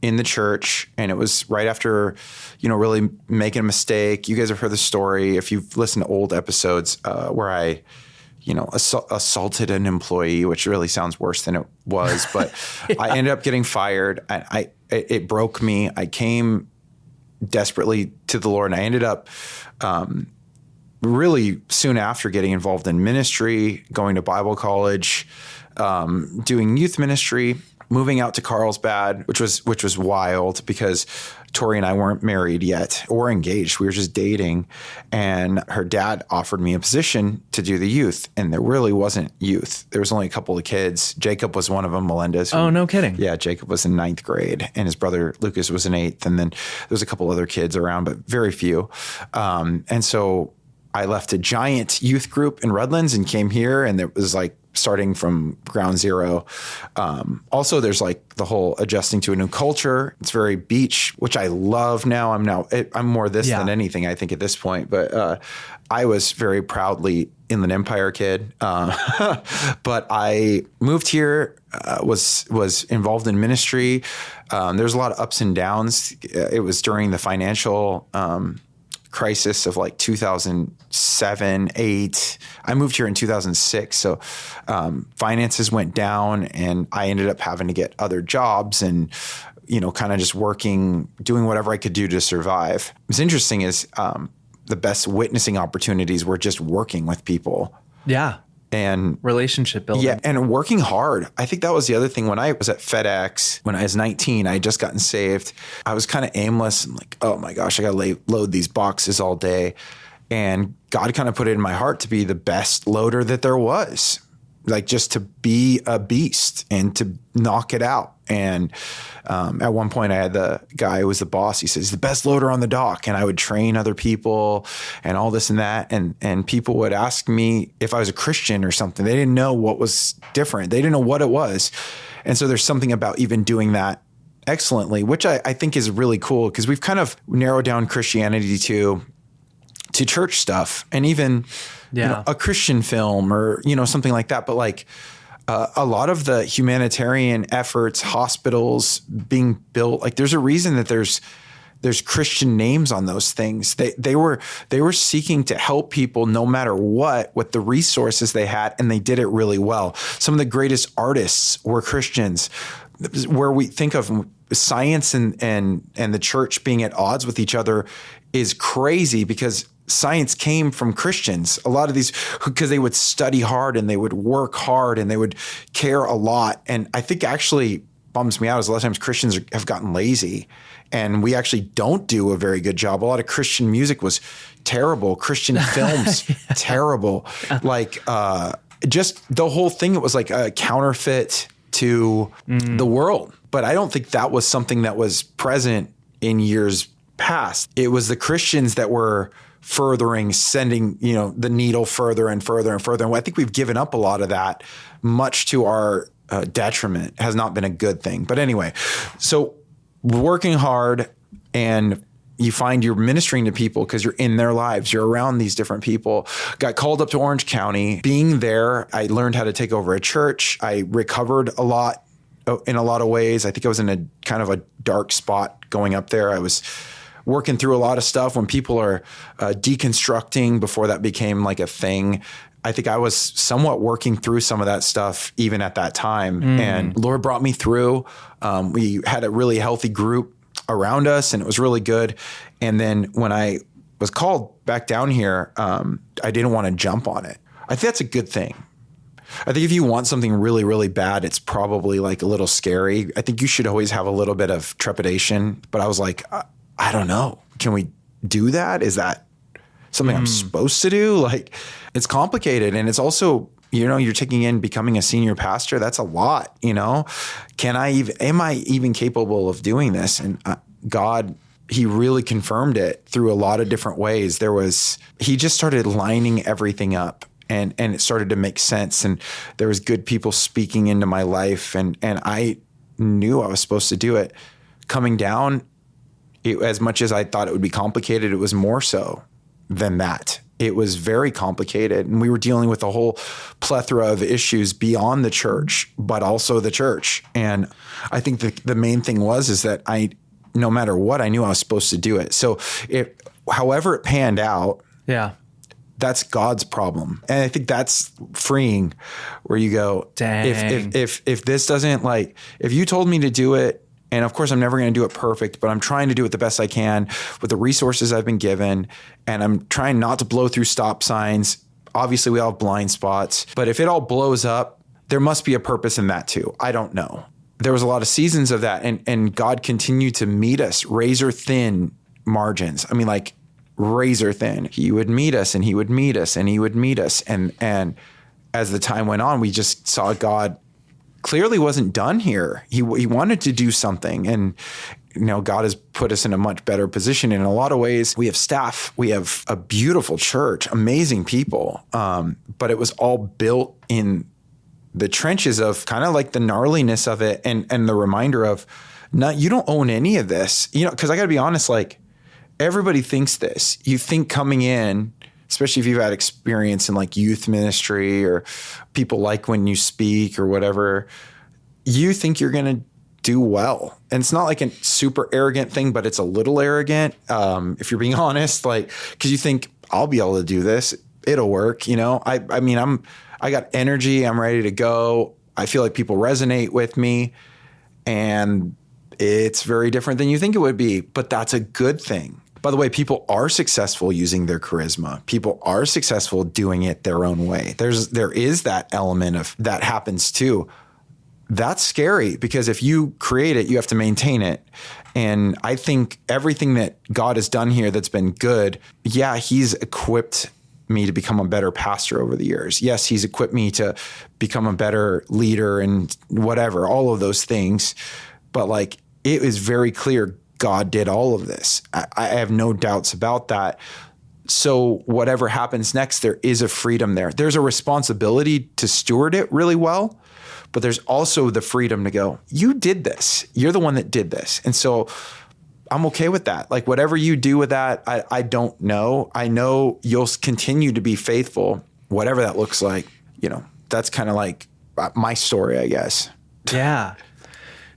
S2: in the church, and it was right after, really making a mistake. You guys have heard the story if you've listened to old episodes where I, assaulted an employee, which really sounds worse than it was. But yeah. I ended up getting fired. It broke me. I came desperately to the Lord, and I ended up really soon after getting involved in ministry, going to Bible college, doing youth ministry, moving out to Carlsbad, which was wild because Tori and I weren't married yet or engaged. We were just dating, and her dad offered me a position to do the youth, and there really wasn't youth. There was only a couple of kids. Jacob was one of them, Melendez.
S1: Oh, no kidding.
S2: Yeah, Jacob was in 9th grade, and his brother Lucas was in 8th, and then there was a couple other kids around, but very few. And so I left a giant youth group in Redlands and came here, and it was like starting from ground zero. Also, there's like the whole adjusting to a new culture. It's very beach, which I love now. I'm more this than anything, I think, at this point. But I was very proudly Inland Empire kid. But I moved here, was involved in ministry. There's a lot of ups and downs. It was during the financial crisis of like 2007, 8. I moved here in 2006. So finances went down, and I ended up having to get other jobs and, kind of just working, doing whatever I could do to survive. What's interesting is the best witnessing opportunities were just working with people.
S1: Yeah.
S2: And
S1: relationship building.
S2: Yeah. And working hard. I think that was the other thing. When I was at FedEx, when I was 19, I had just gotten saved. I was kind of aimless and like, oh my gosh, I got to load these boxes all day. And God kind of put it in my heart to be the best loader that there was, like just to be a beast and to knock it out. And at one point I had the guy who was the boss. He says, he's the best loader on the dock. And I would train other people and all this and that. And people would ask me if I was a Christian or something. They didn't know what was different. They didn't know what it was. And so there's something about even doing that excellently, which I think is really cool, because we've kind of narrowed down Christianity to church stuff, and even a Christian film or, something like that. But like a lot of the humanitarian efforts, hospitals being built, like there's a reason that there's Christian names on those things. They were seeking to help people no matter what with the resources they had, and they did it really well. Some of the greatest artists were Christians. Where we think of science and the church being at odds with each other is crazy, because science came from Christians. A lot of these, because they would study hard and they would work hard and they would care a lot. And I think actually bums me out is a lot of times Christians have gotten lazy, and we actually don't do a very good job. A lot of Christian music was terrible. Christian films, terrible. Like just the whole thing, it was like a counterfeit to the world. But I don't think that was something that was present in years past. It was the Christians that were sending, the needle further and further and further. And I think we've given up a lot of that, much to our detriment. Has not been a good thing. But anyway, so working hard, and you find you're ministering to people because you're in their lives. You're around these different people. Got called up to Orange County. Being there, I learned how to take over a church. I recovered a lot in a lot of ways. I think I was in a kind of a dark spot going up there. I was working through a lot of stuff when people are deconstructing before that became like a thing. I think I was somewhat working through some of that stuff even at that time. And Lord brought me through. We had a really healthy group around us, and it was really good. And then when I was called back down here, I didn't want to jump on it. I think that's a good thing. I think if you want something really, really bad, it's probably like a little scary. I think you should always have a little bit of trepidation. But I was like, I don't know. Can we do that? Is that something I'm supposed to do? Like, it's complicated. And it's also, you're taking in becoming a senior pastor. That's a lot, am I even capable of doing this? And God, he really confirmed it through a lot of different ways. He just started lining everything up, and it started to make sense. And there was good people speaking into my life, and I knew I was supposed to do it. Coming down, as much as I thought it would be complicated, it was more so than that. It was very complicated, and we were dealing with a whole plethora of issues beyond the church, but also the church. And I think the main thing is that no matter what, I knew I was supposed to do it. So however it panned out, that's God's problem. And I think that's freeing, where you go, dang, if this doesn't, like, if you told me to do it, and of course I'm never going to do it perfect, but I'm trying to do it the best I can with the resources I've been given. And I'm trying not to blow through stop signs. Obviously we all have blind spots, but if it all blows up, there must be a purpose in that too. I don't know. There was a lot of seasons of that, and God continued to meet us, razor thin margins. I mean, like razor thin. He would meet us, and he would meet us, and he would meet us. And as the time went on, we just saw God clearly wasn't done here. He wanted to do something. God has put us in a much better position. In a lot of ways, we have staff, we have a beautiful church, amazing people. But it was all built in the trenches of kind of like the gnarliness of it and the reminder of, no, you don't own any of this, because I got to be honest, like everybody thinks this. You think coming in, especially if you've had experience in like youth ministry or people like when you speak or whatever, you think you're going to do well. And it's not like a super arrogant thing, but it's a little arrogant. If you're being honest, like, cause you think I'll be able to do this. It'll work. I got energy. I'm ready to go. I feel like people resonate with me, and it's very different than you think it would be, but that's a good thing. By the way, people are successful using their charisma. People are successful doing it their own way. There is that element of that happens too. That's scary because if you create it, you have to maintain it. And I think everything that God has done here that's been good, yeah, he's equipped me to become a better pastor over the years. Yes, he's equipped me to become a better leader and whatever, all of those things. But like, it is very clear God did all of this. I have no doubts about that. So whatever happens next, there is a freedom there. There's a responsibility to steward it really well. But there's also the freedom to go, you did this. You're the one that did this. And so I'm okay with that. Like whatever you do with that, I don't know. I know you'll continue to be faithful, whatever that looks like. That's kind of like my story, I guess.
S1: Yeah.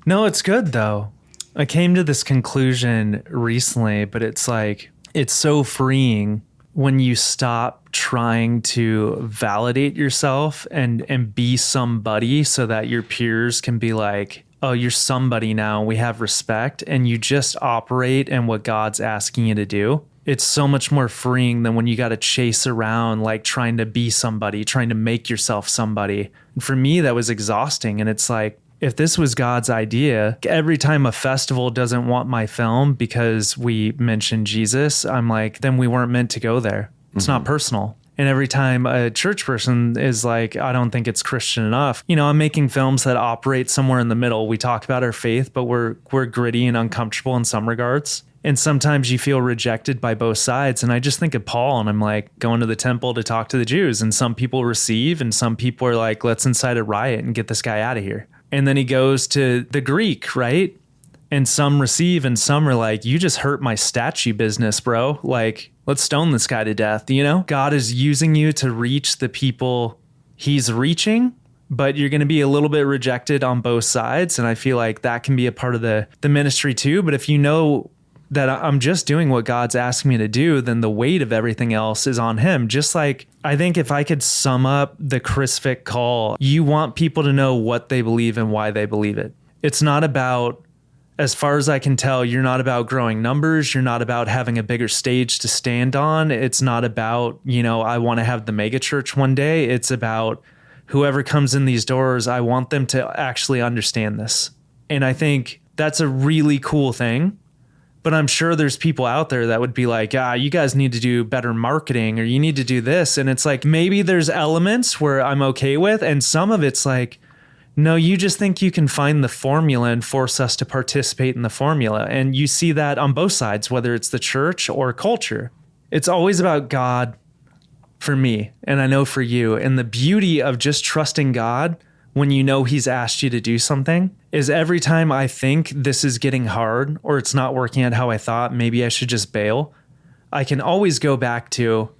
S1: No, it's good though. I came to this conclusion recently, but it's like, it's so freeing when you stop trying to validate yourself and be somebody so that your peers can be like, oh, you're somebody now. We have respect, and you just operate in what God's asking you to do. It's so much more freeing than when you got to chase around, like trying to be somebody, trying to make yourself somebody. And for me, that was exhausting. And it's like, if this was God's idea, every time a festival doesn't want my film because we mentioned Jesus, I'm like, then we weren't meant to go there. It's not personal. And every time a church person is like, I don't think it's Christian enough. I'm making films that operate somewhere in the middle. We talk about our faith, but we're gritty and uncomfortable in some regards. And sometimes you feel rejected by both sides. And I just think of Paul, and I'm like going to the temple to talk to the Jews, and some people receive and some people are like, let's incite a riot and get this guy out of here. And then he goes to the Greek, right? And some receive and some are like, you just hurt my statue business, bro. Like, let's stone this guy to death, God is using you to reach the people he's reaching, but you're going to be a little bit rejected on both sides. And I feel like that can be a part of the ministry too. But if you know that I'm just doing what God's asking me to do, then the weight of everything else is on him. Just like, I think if I could sum up the Chris Fick call, you want people to know what they believe and why they believe it. It's not about, as far as I can tell, you're not about growing numbers. You're not about having a bigger stage to stand on. It's not about, I want to have the mega church one day. It's about whoever comes in these doors, I want them to actually understand this. And I think that's a really cool thing. But I'm sure there's people out there that would be like, you guys need to do better marketing, or you need to do this. And it's like, maybe there's elements where I'm okay with. And some of it's like, no, you just think you can find the formula and force us to participate in the formula. And you see that on both sides, whether it's the church or culture. It's always about God for me. And I know for you. And the beauty of just trusting God when you know he's asked you to do something is every time I think this is getting hard or it's not working out how I thought, maybe I should just bail, I can always go back to,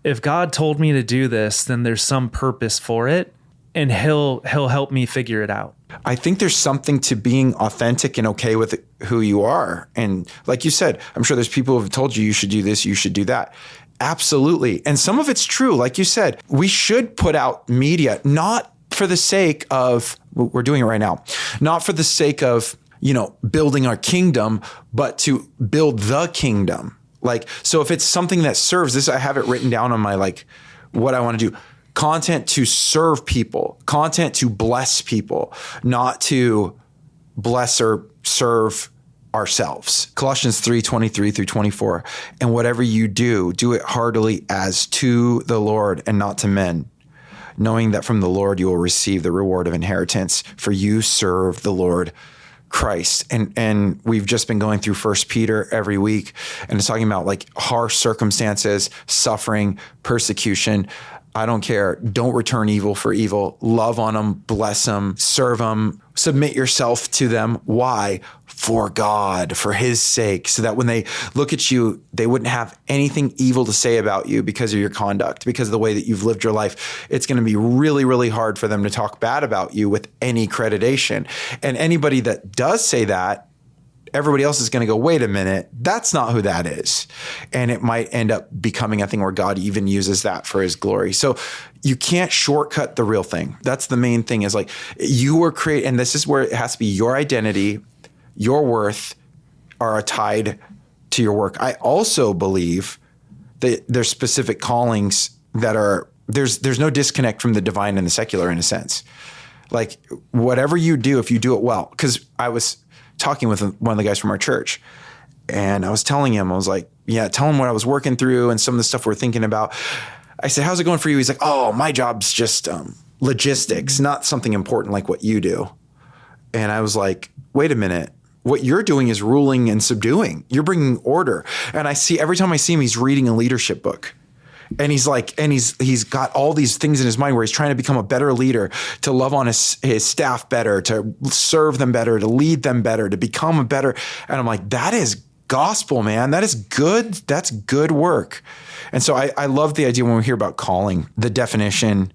S1: if God told me to do this, then there's some purpose for it, and he'll help me figure it out.
S2: I think there's something to being authentic and okay with who you are. And like you said, I'm sure there's people who have told you should do this, you should do that. Absolutely. And some of it's true. Like you said, we should put out media, not for the sake of, we're doing it right now, not for the sake of, building our kingdom, but to build the kingdom. Like, so if it's something that serves this, I have it written down on my, what I want to do. Content to serve people, content to bless people, not to bless or serve ourselves. Colossians 3:23 through 24. And whatever you do, do it heartily as to the Lord and not to men, knowing that from the Lord you will receive the reward of inheritance, for you serve the Lord Christ. And we've just been going through First Peter every week, and it's talking about like harsh circumstances, suffering, persecution. I don't care. Don't return evil for evil. Love on them, bless them, serve them, submit yourself to them. Why? For God, for his sake, so that when they look at you, they wouldn't have anything evil to say about you because of your conduct, because of the way that you've lived your life. It's going to be really, really hard for them to talk bad about you with any creditation. And anybody that does say that, everybody else is going to go, wait a minute, that's not who that is. And it might end up becoming a thing where God even uses that for his glory. So you can't shortcut the real thing. That's the main thing, is like you were created, and this is where it has to be your identity, your worth are tied to your work. I also believe that there's specific callings that are, there's no disconnect from the divine and the secular in a sense. Like whatever you do, if you do it well, because I was talking with one of the guys from our church, and I was telling him, I was like, yeah, tell him what I was working through and some of the stuff we're thinking about. I said, how's it going for you? He's like, oh, my job's just logistics, not something important like what you do. And I was like, wait a minute. What you're doing is ruling and subduing. You're bringing order. And I see, every time I see him, he's reading a leadership book. And he's like, and he's got all these things in his mind where he's trying to become a better leader, to love on his staff better, to serve them better, to lead them better, to become a better. And I'm like, that is gospel, man. That is good. That's good work. And so I love the idea when we hear about calling. The definition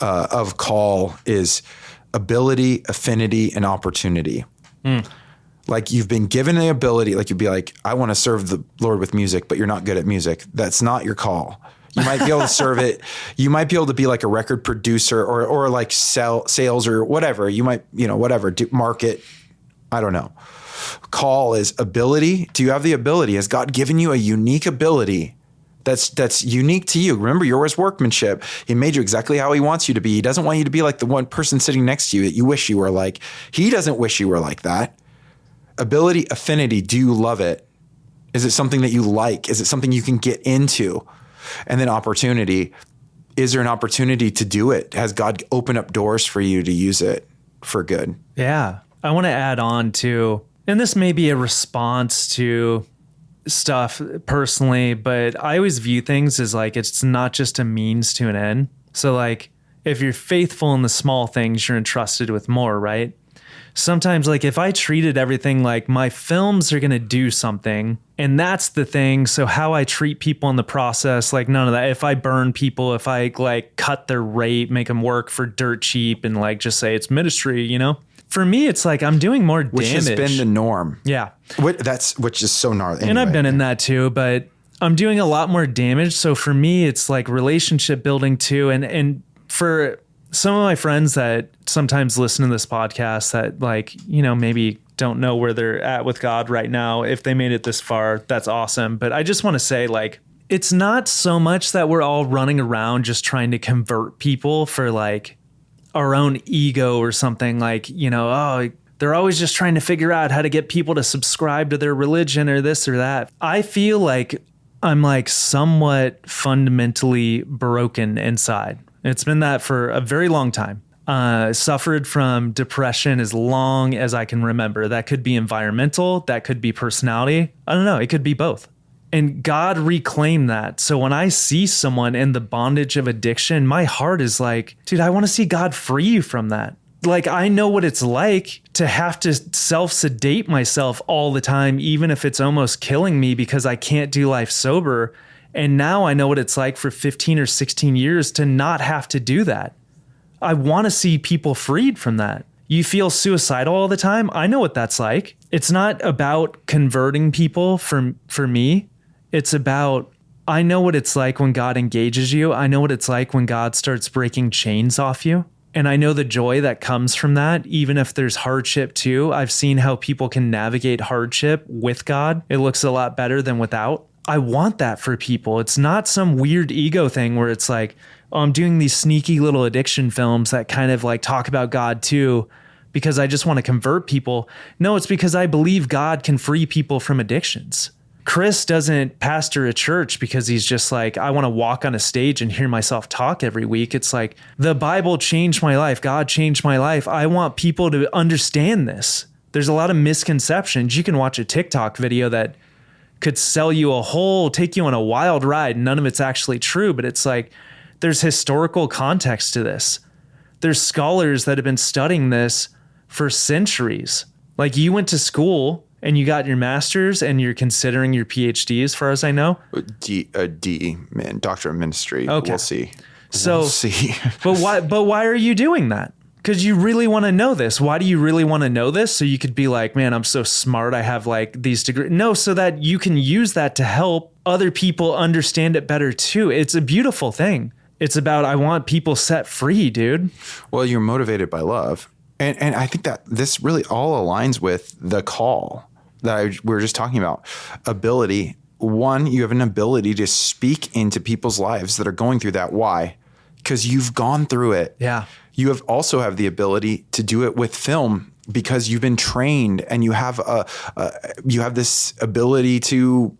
S2: of call is ability, affinity, and opportunity. Like you've been given the ability, like you'd be like, I want to serve the Lord with music, but you're not good at music. That's not your call. You might be able to serve it. You might be able to be like a record producer or like sales or whatever. You might, whatever, market. I don't know. Call is ability. Do you have the ability? Has God given you a unique ability that's unique to you? Remember, you're his workmanship. He made you exactly how he wants you to be. He doesn't want you to be like the one person sitting next to you that you wish you were like. He doesn't wish you were like that. Ability, affinity. Do you love it? Is it something that you like? Is it something you can get into? And then opportunity. Is there an opportunity to do it? Has God opened up doors for you to use it for good?
S1: Yeah. I want to add on to, and this may be a response to stuff personally, but I always view things as like, it's not just a means to an end. So like, if you're faithful in the small things, you're entrusted with more, right? Sometimes like if I treated everything like my films are going to do something and that's the thing. So how I treat people in the process, like none of that. If I burn people, if I like cut their rate, make them work for dirt cheap and like just say it's ministry, for me, it's like I'm doing more damage.
S2: Which has been the norm.
S1: Yeah.
S2: Which is so gnarly. Anyway.
S1: And I've been in that too, but I'm doing a lot more damage. So for me, it's like relationship building too. And for some of my friends that sometimes listen to this podcast that like, maybe don't know where they're at with God right now. If they made it this far, that's awesome. But I just want to say like, it's not so much that we're all running around just trying to convert people for like our own ego or something like, they're always just trying to figure out how to get people to subscribe to their religion or this or that. I feel like I'm like somewhat fundamentally broken inside. It's been that for a very long time. Suffered from depression as long as I can remember. That could be environmental. That could be personality. I don't know. It could be both. And God reclaimed that. So when I see someone in the bondage of addiction, my heart is like, dude, I want to see God free you from that. Like, I know what it's like to have to self-sedate myself all the time, even if it's almost killing me because I can't do life sober. And now I know what it's like for 15 or 16 years to not have to do that. I want to see people freed from that. You feel suicidal all the time. I know what that's like. It's not about converting people for me. It's about, I know what it's like when God engages you. I know what it's like when God starts breaking chains off you. And I know the joy that comes from that, even if there's hardship too. I've seen how people can navigate hardship with God. It looks a lot better than without. I want that for people. It's not some weird ego thing where it's like, oh, I'm doing these sneaky little addiction films that kind of like talk about God too, because I just want to convert people. No, it's because I believe God can free people from addictions. Chris doesn't pastor a church because he's just like, I want to walk on a stage and hear myself talk every week. It's like, the Bible changed my life. God changed my life. I want people to understand this. There's a lot of misconceptions. You can watch a TikTok video that could sell you take you on a wild ride. None of it's actually true, but it's like, there's historical context to this. There's scholars that have been studying this for centuries. Like, you went to school and you got your master's and you're considering your PhD, as far as I know.
S2: Doctor of Ministry.
S1: Okay.
S2: We'll see.
S1: So,
S2: we'll see.
S1: But why are you doing that? Because you really want to know this. Why do you really want to know this? So you could be like, man, I'm so smart. I have like these degrees. No, so that you can use that to help other people understand it better too. It's a beautiful thing. It's about, I want people set free, dude.
S2: Well, you're motivated by love. And I think that this really all aligns with the call that we were just talking about. Ability. One, you have an ability to speak into people's lives that are going through that. Why? Because you've gone through it.
S1: Yeah.
S2: You also have the ability to do it with film because you've been trained and you have this ability to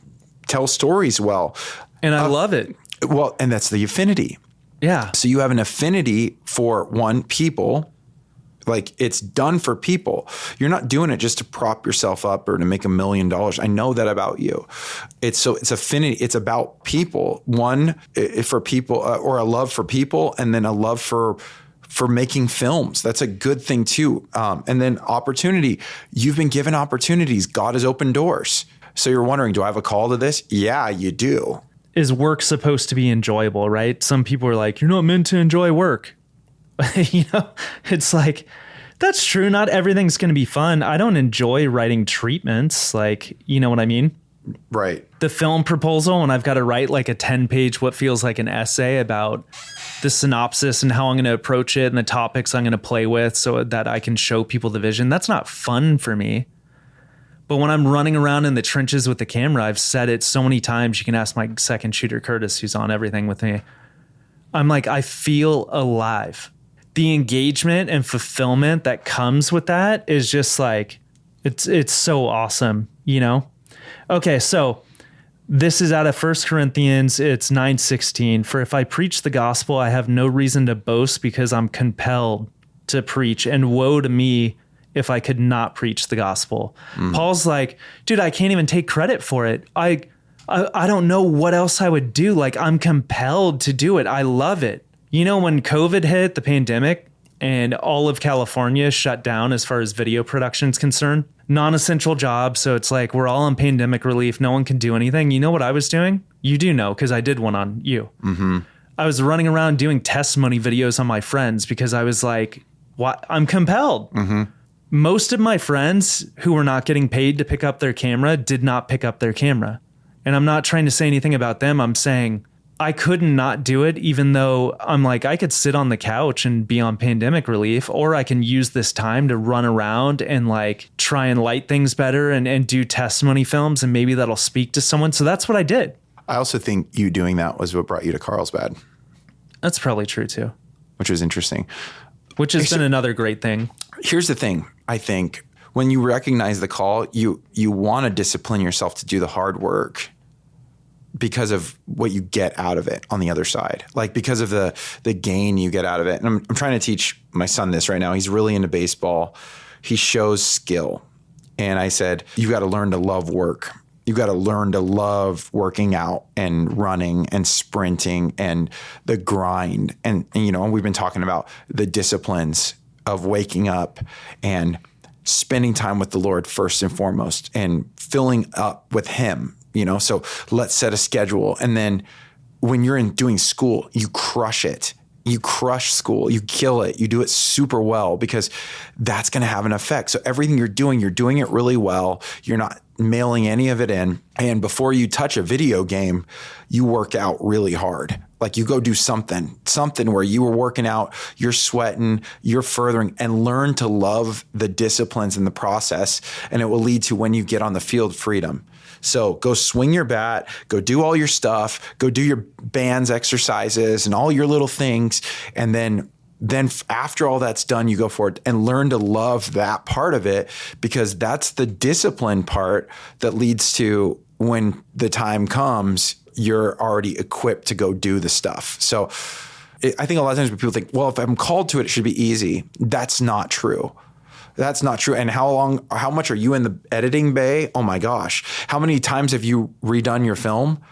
S2: tell stories well.
S1: And I love it.
S2: Well, and that's the affinity.
S1: Yeah.
S2: So you have an affinity for people. Like, it's done for people. You're not doing it just to prop yourself up or to make $1 million. I know that about you. It's affinity. It's about people. One, for people, or a love for people, and then a love for making films. That's a good thing too. And then opportunity. You've been given opportunities. God has opened doors. So you're wondering, do I have a call to this? Yeah, you do.
S1: Is work supposed to be enjoyable, right? Some people are like, you're not meant to enjoy work. It's like, that's true. Not everything's going to be fun. I don't enjoy writing treatments. Like, you know what I mean?
S2: Right.
S1: The film proposal, when I've got to write like a 10-page, what feels like an essay about the synopsis and how I'm going to approach it and the topics I'm going to play with so that I can show people the vision. That's not fun for me. But when I'm running around in the trenches with the camera, I've said it so many times. You can ask my second shooter, Curtis, who's on everything with me. I'm like, I feel alive. The engagement and fulfillment that comes with that is just like, it's so awesome, you know? Okay, so this is out of 1 Corinthians. It's 9:16. For if I preach the gospel, I have no reason to boast because I'm compelled to preach, and woe to me if I could not preach the gospel. Paul's like, dude, I can't even take credit for it. I don't know what else I would do. Like, I'm compelled to do it. I love it. You know, when COVID hit, the pandemic, and all of California shut down as far as video production is concerned, non-essential jobs. So it's like, we're all on pandemic relief. No one can do anything. You know what I was doing? You do know, because I did one on you. Mm-hmm. I was running around doing testimony videos on my friends because I was like, what? I'm compelled. Mm-hmm. Most of my friends who were not getting paid to pick up their camera did not pick up their camera. And I'm not trying to say anything about them. I'm saying I couldn't not do it, even though I'm like, I could sit on the couch and be on pandemic relief, or I can use this time to run around and like try and light things better and do testimony films, and maybe that'll speak to someone. So that's what I did.
S2: I also think you doing that was what brought you to Carlsbad.
S1: That's probably true too.
S2: Which was interesting.
S1: Which has been another great thing.
S2: Here's the thing. I think when you recognize the call, you want to discipline yourself to do the hard work because of what you get out of it on the other side, like because of the gain you get out of it. And I'm trying to teach my son this right now. He's really into baseball. He shows skill. And I said, you've got to learn to love work. You've got to learn to love working out and running and sprinting and the grind. And you know, we've been talking about the disciplines of waking up and spending time with the Lord first and foremost and filling up with him. You know, so let's set a schedule. And then when you're doing school, you crush it. You crush school. You kill it. You do it super well because that's going to have an effect. So everything you're doing it really well. You're not mailing any of it in. And before you touch a video game, you work out really hard. Like you go do something where you were working out, you're sweating, you're furthering, and learn to love the disciplines in the process. And it will lead to, when you get on the field, freedom. So go swing your bat, go do all your stuff, go do your band's exercises and all your little things. And then after all that's done, you go for it and learn to love that part of it, because that's the discipline part that leads to, when the time comes, you're already equipped to go do the stuff. So I think a lot of times when people think, well, if I'm called to it, it should be easy. That's not true. That's not true. And how much are you in the editing bay? Oh my gosh. How many times have you redone your film?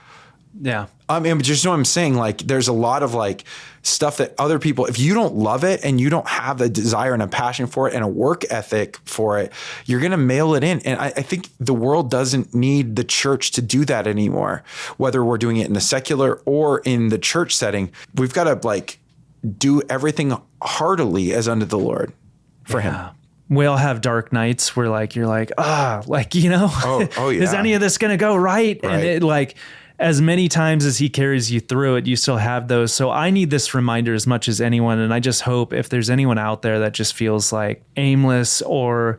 S1: Yeah.
S2: I mean, just know what I'm saying. Like, there's a lot of like stuff that other people, if you don't love it and you don't have a desire and a passion for it and a work ethic for it, you're going to mail it in. And I think the world doesn't need the church to do that anymore. Whether we're doing it in the secular or in the church setting, we've got to like do everything heartily as unto the Lord for him.
S1: We all have dark nights where like, you're like,
S2: Oh, yeah.
S1: Is any of this going to go right? And it like, as many times as he carries you through it, you still have those. So I need this reminder as much as anyone. And I just hope if there's anyone out there that just feels like aimless or,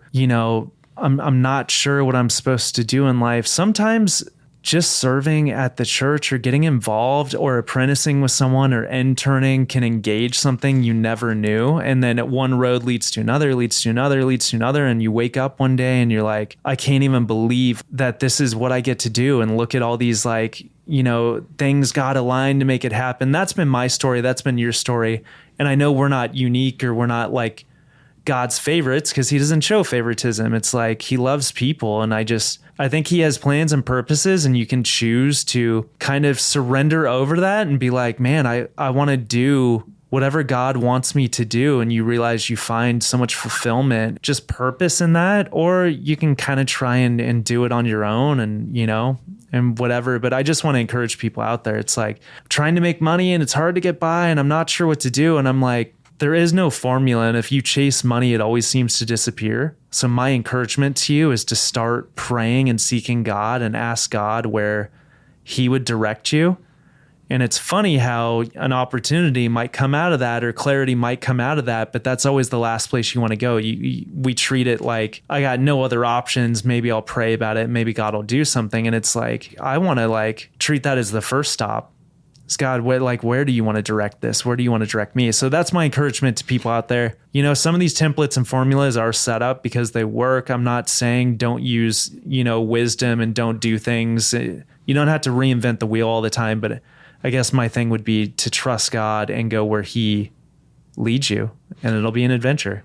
S1: I'm not sure what I'm supposed to do in life. Sometimes just serving at the church or getting involved or apprenticing with someone or interning can engage something you never knew. And then one road leads to another, leads to another, leads to another. And you wake up one day and you're like, I can't even believe that this is what I get to do. And look at all these things God aligned to make it happen. That's been my story. That's been your story. And I know we're not unique or we're not like God's favorites because he doesn't show favoritism. It's like he loves people. And I think he has plans and purposes, and you can choose to kind of surrender over that and be like, man, I want to do whatever God wants me to do. And you realize you find so much fulfillment, just purpose in that. Or you can kind of try and do it on your own and whatever. But I just want to encourage people out there. It's like trying to make money and it's hard to get by and I'm not sure what to do. And I'm like, there is no formula. And if you chase money, it always seems to disappear. So my encouragement to you is to start praying and seeking God and ask God where he would direct you. And it's funny how an opportunity might come out of that or clarity might come out of that, but that's always the last place you want to go. We treat it like I got no other options. Maybe I'll pray about it. Maybe God will do something. And it's like, I want to treat that as the first stop. It's God, where do you want to direct this? Where do you want to direct me? So that's my encouragement to people out there. Some of these templates and formulas are set up because they work. I'm not saying don't use, wisdom and don't do things. You don't have to reinvent the wheel all the time, but I guess my thing would be to trust God and go where he leads you, and it'll be an adventure.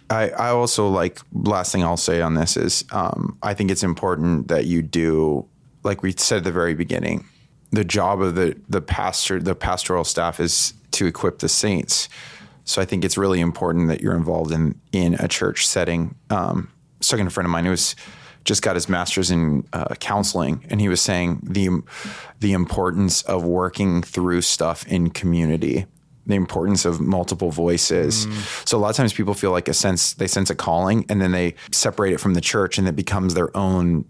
S2: I also last thing I'll say on this is I think it's important that you do, like we said at the very beginning, the job of the pastoral staff is to equip the saints. So I think it's really important that you're involved in a church setting. I was talking to a friend of mine who just got his master's in counseling, and he was saying the importance of working through stuff in community, the importance of multiple voices. So a lot of times people feel like they sense a calling, and then they separate it from the church, and it becomes their own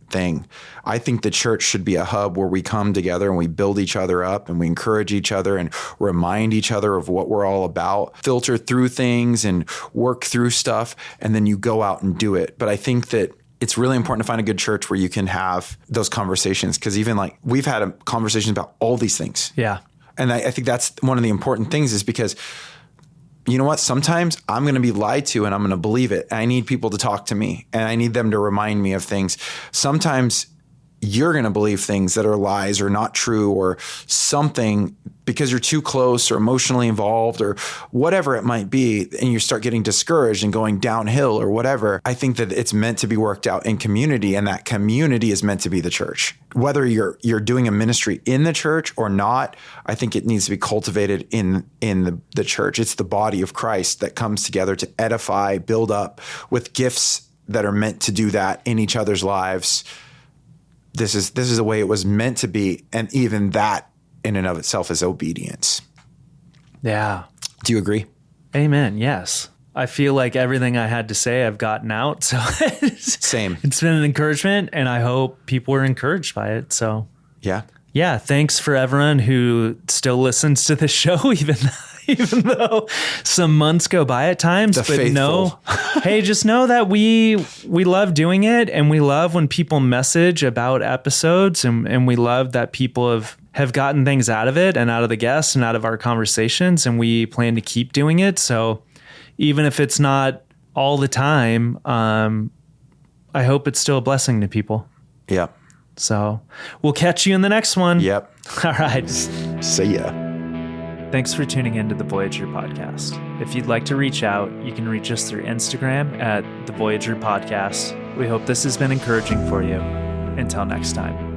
S2: thing. I think the church should be a hub where we come together and we build each other up and we encourage each other and remind each other of what we're all about, filter through things and work through stuff, and then you go out and do it. But I think that it's really important to find a good church where you can have those conversations, because even we've had a conversation about all these things.
S1: Yeah.
S2: And I think that's one of the important things, is because you know what? Sometimes I'm going to be lied to and I'm going to believe it. I need people to talk to me and I need them to remind me of things. Sometimes you're going to believe things that are lies or not true or something because you're too close or emotionally involved or whatever it might be, and you start getting discouraged and going downhill or whatever. I think that it's meant to be worked out in community, and that community is meant to be the church. Whether you're doing a ministry in the church or not, I think it needs to be cultivated in the church. It's the body of Christ that comes together to edify, build up with gifts that are meant to do that in each other's lives. This is the way it was meant to be. And even that in and of itself is obedience.
S1: Yeah.
S2: Do you agree?
S1: Amen. Yes. I feel like everything I had to say, I've gotten out. So
S2: Same.
S1: It's been an encouragement, and I hope people were encouraged by it. So yeah. Thanks for everyone who still listens to this show, even though some months go by at times.
S2: The faithful.
S1: Hey, just know that we love doing it, and we love when people message about episodes, and we love that people have gotten things out of it and out of the guests and out of our conversations, and we plan to keep doing it. So even if it's not all the time, I hope it's still a blessing to people.
S2: Yep.
S1: So we'll catch you in the next one.
S2: Yep.
S1: All right.
S2: See ya.
S1: Thanks for tuning into the Voyager Podcast. If you'd like to reach out, you can reach us through Instagram at the Voyager Podcast. We hope this has been encouraging for you. Until next time.